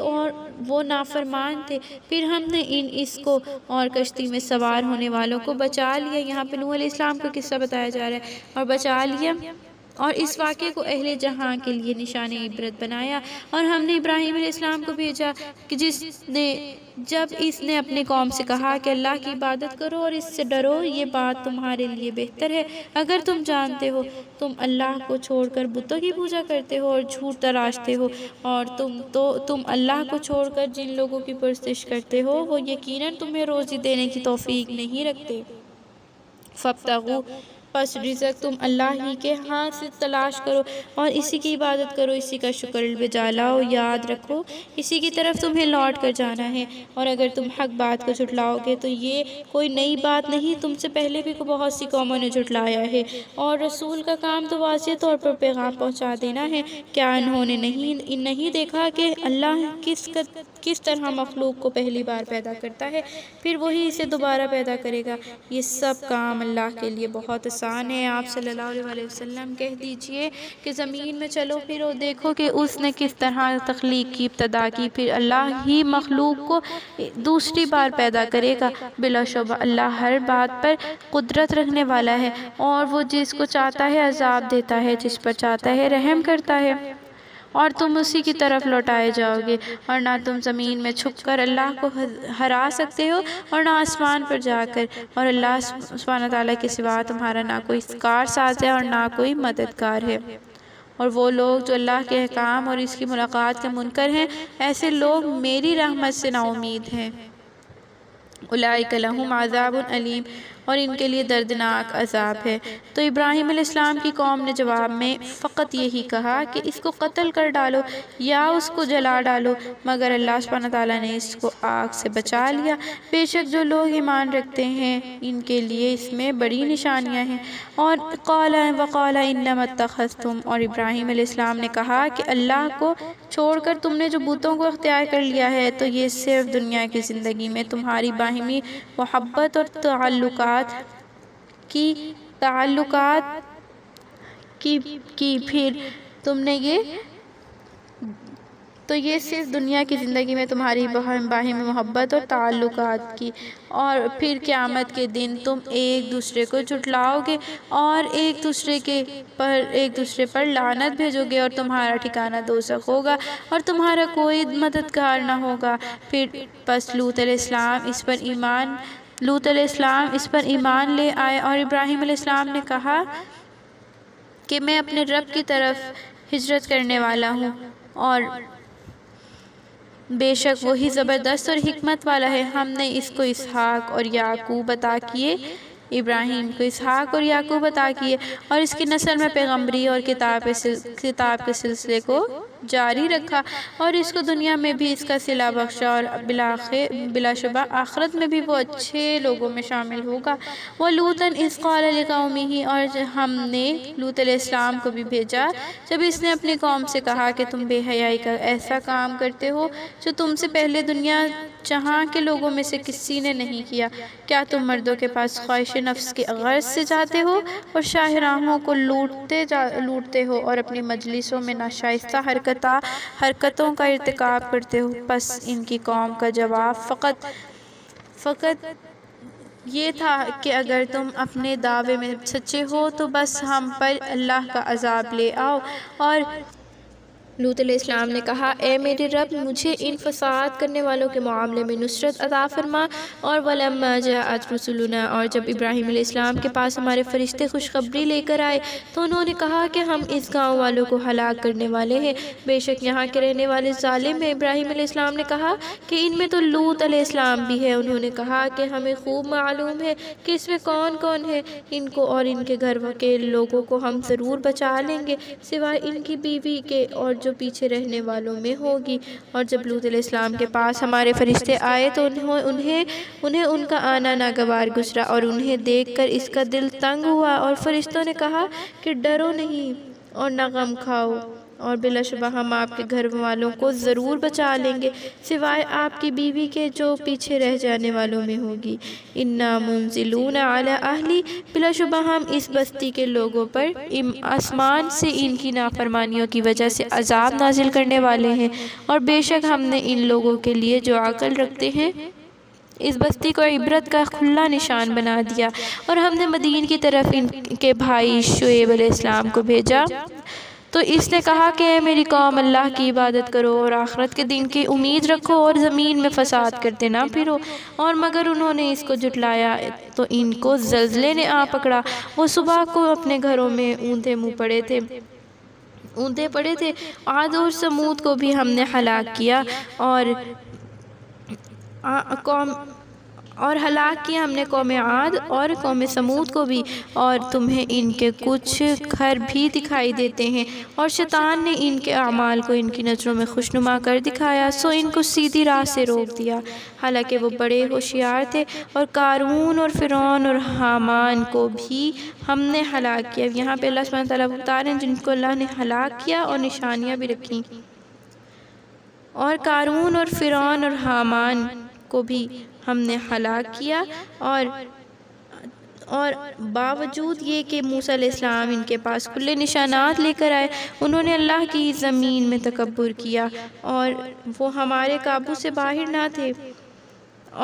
وہ نافرمان تھے۔ پھر ہم نے اس کو اور کشتی میں سوار ہونے والوں کو بچا لیا۔ یہاں پہ نوح علیہ السلام کا قصہ بتایا جا رہا ہے، اور بچا لیا، اور اس واقعے کو اہل جہاں کے لیے نشان عبرت بنایا۔ اور ہم نے ابراہیم علیہ السلام کو بھیجا کہ جب اس نے اپنی قوم سے کہا کہ اللہ کی عبادت کرو اور اس سے ڈرو، یہ بات تمہارے لیے بہتر ہے اگر تم جانتے ہو۔ تم اللہ کو چھوڑ کر بتوں کی پوجا کرتے ہو اور جھوٹ تراشتے ہو، اور تم اللہ کو چھوڑ کر جن لوگوں کی پرستش کرتے ہو وہ یقیناً تمہیں روزی دینے کی توفیق نہیں رکھتے۔ فابتغوا، پس رزق تم اللہ ہی کے ہاں سے تلاش کرو اور اسی کی عبادت کرو، اسی کا شکر بجا لاؤ، یاد رکھو اسی کی طرف تمہیں لوٹ کر جانا ہے۔ اور اگر تم حق بات کو جھٹلاؤ گے تو یہ کوئی نئی بات نہیں، تم سے پہلے بھی بہت سی قوموں نے جھٹلایا ہے، اور رسول کا کام تو واضح طور پر پیغام پہنچا دینا ہے۔ کیا انہوں نے نہیں دیکھا کہ اللہ کس طرح مخلوق کو پہلی بار پیدا کرتا ہے، پھر وہی اسے دوبارہ پیدا کرے گا؟ یہ سب کام اللہ کے لیے بہت آسان ہے۔ آپ صلی اللہ علیہ وسلم کہہ دیجئے کہ زمین میں چلو پھرو، دیکھو کہ اس نے کس طرح تخلیق کی ابتدا کی، پھر اللہ ہی مخلوق کو دوسری بار پیدا کرے گا۔ بلا شبہ اللہ ہر بات پر قدرت رکھنے والا ہے، اور وہ جس کو چاہتا ہے عذاب دیتا ہے، جس پر چاہتا ہے رحم کرتا ہے، اور تم اسی کی طرف لوٹائے جاؤ گے۔ اور نہ تم زمین میں چھپ کر اللہ کو ہرا سکتے ہو اور نہ آسمان پر جا کر، اور اللہ سبحانہ تعالیٰ کے سوا تمہارا نہ کوئی کار ساز ہے اور نہ کوئی مددگار ہے۔ اور وہ لوگ جو اللہ کے احکام اور اس کی ملاقات کے منکر ہیں، ایسے لوگ میری رحمت سے نا امید ہیں۔ اولئک لہم عذاب علیم، اور ان کے لیے دردناک عذاب ہے۔ تو ابراہیم علیہ السلام کی قوم نے جواب میں فقط یہی کہا کہ اس کو قتل کر ڈالو یا اس کو جلا ڈالو، مگر اللہ سبحانہ تعالیٰ نے اس کو آگ سے بچا لیا۔ بے شک جو لوگ ایمان رکھتے ہیں ان کے لیے اس میں بڑی نشانیاں ہیں۔ اور وقال انما اتخذتم، اور ابراہیم علیہ السلام نے کہا کہ اللہ کو چھوڑ کر تم نے جو بتوں کو اختیار کر لیا ہے تو یہ صرف دنیا کی زندگی میں تمہاری باہمی محبت اور تعلقات کی پھر تم نے یہ صرف دنیا کی زندگی میں تمہاری باہمی محبت اور تعلقات کی، اور پھر قیامت کے دن تم ایک دوسرے کو جھٹلاؤ گے اور ایک دوسرے پر لعنت بھیجو گے، اور تمہارا ٹھکانہ دوزخ ہوگا اور تمہارا کوئی مددگار نہ ہوگا۔ پس لوط علیہ السلام اس پر ایمان لے آئے، اور ابراہیم علیہ السلام نے کہا کہ میں اپنے رب کی طرف ہجرت کرنے والا ہوں، اور بے شک وہی زبردست اور حکمت والا ہے۔ ہم نے اس کو اسحاق اور یعقوب عطا کیے، ابراہیم کو اسحاق اور یعقوب عطا کیے، اور اس کی نسل میں پیغمبری اور کتاب کے سلسلے کو جاری رکھا اور اس کو دنیا میں بھی اس کا صلہ بخشا اور بلا شبہ آخرت میں بھی وہ اچھے لوگوں میں شامل ہوگا۔ وَلُوطًا إِذْ قَالَ لِقَوْمِهِ، اور ہم نے لوط علیہ السلام کو بھی بھیجا جب اس نے اپنی قوم سے کہا کہ تم بے حیائی کا ایسا کام کرتے ہو جو تم سے پہلے دنیا جہاں کے لوگوں میں سے کسی نے نہیں کیا۔ کیا تم مردوں کے پاس خواہش نفس کے غرض سے جاتے ہو اور شاہراہوں کو لوٹتے ہو اور اپنی مجلسوں میں ناشائستہ حرکتوں کا ارتکاب کرتے ہو؟ پس ان کی قوم کا جواب فقط یہ تھا کہ اگر تم اپنے دعوے میں سچے ہو تو بس ہم پر اللہ کا عذاب لے آؤ۔ اور لوط علیہ السلام نے کہا، اے میرے رب، مجھے ان فساد کرنے والوں کے معاملے میں نصرت عطا فرما۔ اور وَلَمَّا جَاءَتْ رُسُلُنَا، اور جب ابراہیم علیہ السلام کے پاس ہمارے فرشتے خوشخبری لے کر آئے تو انہوں نے کہا کہ ہم اس گاؤں والوں کو ہلاک کرنے والے ہیں، بے شک یہاں کے رہنے والے ظالم ہیں۔ ابراہیم علیہ السلام نے کہا کہ ان میں تو لوط علیہ السلام بھی ہے۔ انہوں نے کہا کہ ہمیں خوب معلوم ہے کہ اس میں کون کون ہے، ان کو اور ان کے گھر کے لوگوں کو ہم ضرور بچا لیں گے سوائے ان کی بیوی کے اور جو پیچھے رہنے والوں میں ہوگی۔ اور جب لوط علیہ السلام کے پاس ہمارے فرشتے آئے تو انہیں ان کا آنا ناگوار گزرا اور انہیں دیکھ کر اس کا دل تنگ ہوا، اور فرشتوں نے کہا کہ ڈرو نہیں اور نہ غم کھاؤ، اور بلا شبہ ہم آپ کے گھر والوں کو ضرور بچا لیں گے سوائے آپ کی بیوی کے جو پیچھے رہ جانے والوں میں ہوگی۔ اِنَّا مُنزِلُونَ عَلَىٰ أَهْلِ، بلا شبہ ہم اس بستی کے لوگوں پر آسمان سے ان کی نافرمانیوں کی وجہ سے عذاب نازل کرنے والے ہیں، اور بے شک ہم نے ان لوگوں کے لیے جو عقل رکھتے ہیں اس بستی کو عبرت کا کھلا نشان بنا دیا۔ اور ہم نے مدین کی طرف ان کے بھائی شعیب علیہ السلام کو بھیجا تو اس نے کہا کہ اے میری قوم، اللہ کی عبادت کرو اور آخرت کے دن کی امید رکھو اور زمین میں فساد کرتے نہ پھرو۔ اور مگر انہوں نے اس کو جھٹلایا تو ان کو زلزلے نے آ پکڑا۔ وہ صبح کو اپنے گھروں میں اوندے پڑے تھے۔ عاد اور سمود کو بھی ہم نے ہلاک کیا اور ہلاک کیا ہم نے قوم عاد اور قوم سمود کو بھی، اور تمہیں ان کے کچھ گھر بھی دکھائی دیتے ہیں، اور شیطان نے ان کے اعمال کو ان کی نظروں میں خوشنما کر دکھایا، سو ان کو سیدھی راہ سے روک دیا، حالانکہ وہ بڑے ہوشیار تھے۔ اور قارون اور فرعون اور حامان کو بھی ہم نے ہلاک کیا۔ یہاں پہ اللہ سبحانہ وتعالیٰ بتا رہے ہیں جن کو اللہ نے ہلاک کیا اور نشانیاں بھی رکھیں۔ اور قارون اور فرعون اور حامان کو بھی ہم نے ہلاک کیا، اور باوجود یہ کہ موسیٰ علیہ السلام ان کے پاس کھلے نشانات لے کر آئے، انہوں نے اللہ کی زمین میں تکبر کیا اور وہ ہمارے قابو سے باہر نہ تھے،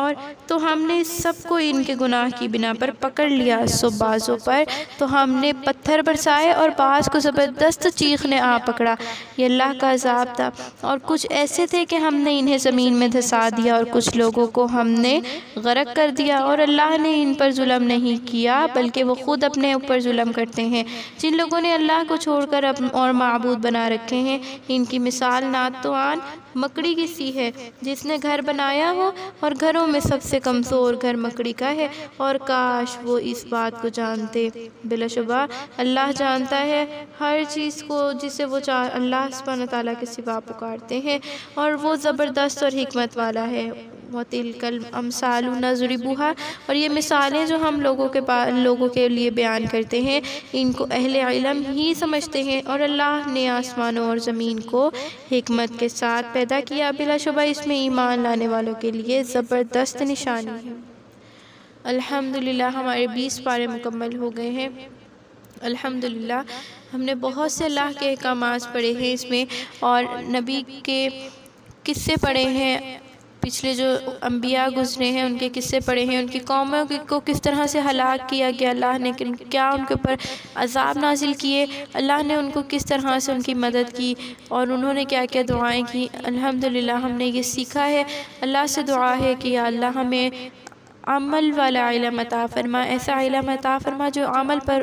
اور تو ہم نے سب کو ان کے گناہ کی بنا پر پکڑ لیا، سو بعضوں پر تو ہم نے پتھر برسائے اور بعض کو زبردست چیخ نے آ پکڑا، یہ اللہ کا عذاب تھا۔ اور کچھ ایسے تھے کہ ہم نے انہیں زمین میں دھسا دیا، اور کچھ لوگوں کو ہم نے غرق کر دیا، اور اللہ نے ان پر ظلم نہیں کیا بلکہ وہ خود اپنے اوپر ظلم کرتے ہیں۔ جن لوگوں نے اللہ کو چھوڑ کر اور معبود بنا رکھے ہیں، ان کی مثال ناتوان مکڑی کی سی ہے جس نے گھر بنایا ہو، اور گھروں میں سب سے کمزور گھر مکڑی کا ہے، اور کاش وہ اس بات کو جانتے۔ بلا شبہ اللہ جانتا ہے ہر چیز کو جسے وہ اللہ سبحانہ تعالیٰ کے سوا پکارتے ہیں، اور وہ زبردست اور حکمت والا ہے۔ وَتِلْكَ الْأَمْثَالُ نَضْرِبُهَا، اور یہ مثالیں جو ہم لوگوں کے لیے بیان کرتے ہیں ان کو اہل علم ہی سمجھتے ہیں، اور اللہ نے آسمانوں اور زمین کو حکمت کے ساتھ پیدا کیا، بلا شبہ اس میں ایمان لانے والوں کے لیے زبردست نشانی ہے۔ الحمدللہ ہمارے 20 پارے مکمل ہو گئے ہیں۔ الحمدللہ ہم نے بہت سے اللہ کے احکامات پڑھے ہیں اس میں، اور نبی کے قصے پڑھے ہیں، پچھلے جو انبیاء گزرے ہیں ان کے قصے پڑھے ہیں، ان کی قوموں کو کس طرح سے ہلاک کیا گیا، اللہ نے کیا ان کے اوپر عذاب نازل کیے، اللہ نے ان کو کس طرح سے ان کی مدد کی، اور انہوں نے کیا کیا دعائیں کی۔ الحمدللہ ہم نے یہ سیکھا ہے۔ اللہ سے دعا ہے کہ یا اللہ ہمیں عمل والا علم عطا فرما، ایسا علم عطا فرما جو عمل پر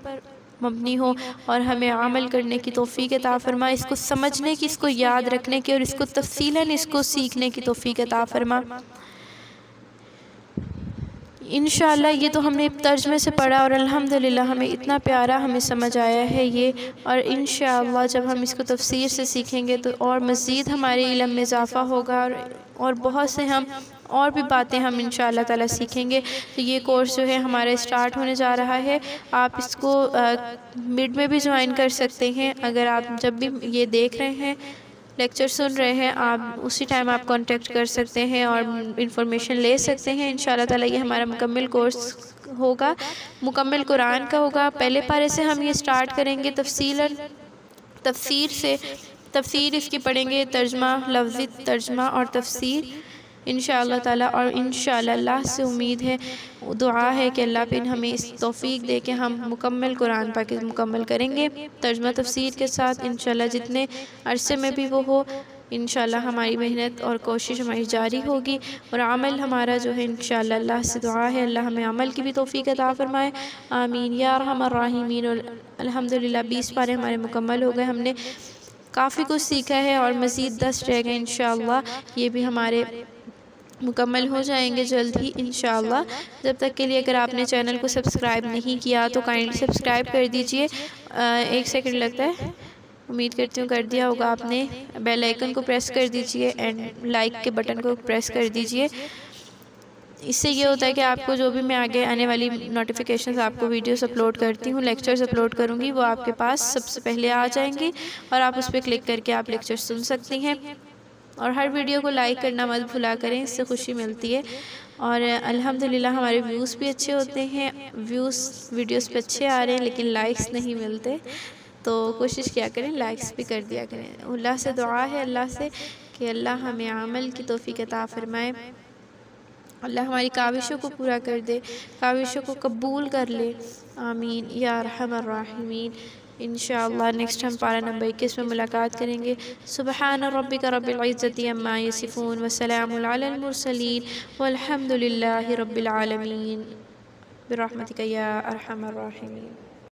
مبنی ہو، اور ہمیں عمل کرنے کی توفیق عطا فرما، اس کو سمجھنے کی، اس کو یاد رکھنے کی، اور اس کو تفصیلاً اس کو سیکھنے کی توفیق عطا فرما۔ انشاءاللہ یہ تو ہم نے ترجمے سے پڑھا اور الحمدللہ ہمیں اتنا پیارا ہمیں سمجھ آیا ہے یہ، اور انشاءاللہ جب ہم اس کو تفسیر سے سیکھیں گے تو اور مزید ہمارے علم میں اضافہ ہوگا، اور بہت سے ہم اور بھی باتیں ہم انشاءاللہ تعالیٰ سیکھیں گے۔ تو یہ کورس جو ہے ہمارا اسٹارٹ ہونے جا رہا ہے، آپ اس کو مڈ میں بھی جوائن کر سکتے ہیں۔ اگر آپ جب بھی یہ دیکھ رہے ہیں، لیکچر سن رہے ہیں، آپ اسی ٹائم آپ کانٹیکٹ کر سکتے ہیں اور انفارمیشن لے سکتے ہیں۔ انشاءاللہ تعالیٰ یہ ہمارا مکمل کورس ہوگا، مکمل قرآن کا ہوگا۔ پہلے پارے سے ہم یہ سٹارٹ کریں گے تفسیر اس کی پڑھیں گے، ترجمہ، لفظی ترجمہ اور تفسیر انشاءاللہ تعالیٰ، اور انشاءاللہ اللہ سے امید ہے، دعا ہے کہ اللہ پہ ہمیں اس توفیق دے کہ ہم مکمل قرآن پاک مکمل کریں گے ترجمہ تفسیر کے ساتھ انشاءاللہ، جتنے عرصے میں بھی وہ ہو۔ انشاءاللہ ہماری محنت اور کوشش ہماری جاری ہوگی، اور عمل ہمارا جو ہے انشاءاللہ اللہ سے دعا ہے اللہ ہمیں عمل کی بھی توفیق عطا فرمائے، آمین یا ارحم الراحمین۔ اور الحمدللہ 20 پارے ہمارے مکمل ہو گئے، ہم نے کافی کچھ سیکھا ہے اور مزید 10 رہ گئے انشاءاللہ، یہ بھی ہمارے مکمل ہو جائیں گے جلد ہی انشاءاللہ۔ جب تک کے لیے اگر آپ نے چینل کو سبسکرائب نہیں کیا تو کائنڈلی سبسکرائب کر دیجئے، 1 سیکنڈ لگتا ہے، امید کرتی ہوں کر دیا ہوگا آپ نے۔ بیل آئیکن کو پریس کر دیجئے اینڈ لائک کے بٹن کو پریس کر دیجئے۔ اس سے یہ ہوتا ہے کہ آپ کو جو بھی میں آگے آنے والی نوٹیفیکیشنز آپ کو ویڈیوز اپلوڈ کرتی ہوں، لیکچرز اپلوڈ کروں گی، وہ آپ کے پاس سب سے پہلے آ جائیں گے، اور آپ اس پہ کلک کر کے آپ لیکچر سن سکتی ہیں۔ اور ہر ویڈیو کو لائک کرنا مت بھلا کریں، اس سے خوشی ملتی ہے، اور الحمدللہ ہمارے ویوز بھی اچھے ہوتے ہیں، ویڈیوز پہ اچھے آ رہے ہیں لیکن لائکس نہیں ملتے، تو کوشش کیا کریں لائکس بھی کر دیا کریں۔ اللہ سے دعا ہے اللہ سے کہ اللہ ہمیں عمل کی توفیق عطا فرمائے، اللہ ہماری کاوشوں کو پورا کر دے، کاوشوں کو قبول کر لے، آمین یا ارحم الراحمین۔ انشاءاللہ نیکسٹ ہم پارہ نمبر 21 میں ملاقات کریں گے۔ سبحان ربک رب العزت عما یصفون وسلام علی المرسلین والحمد للہ رب العالمین برحمتک یا ارحم الراحمین۔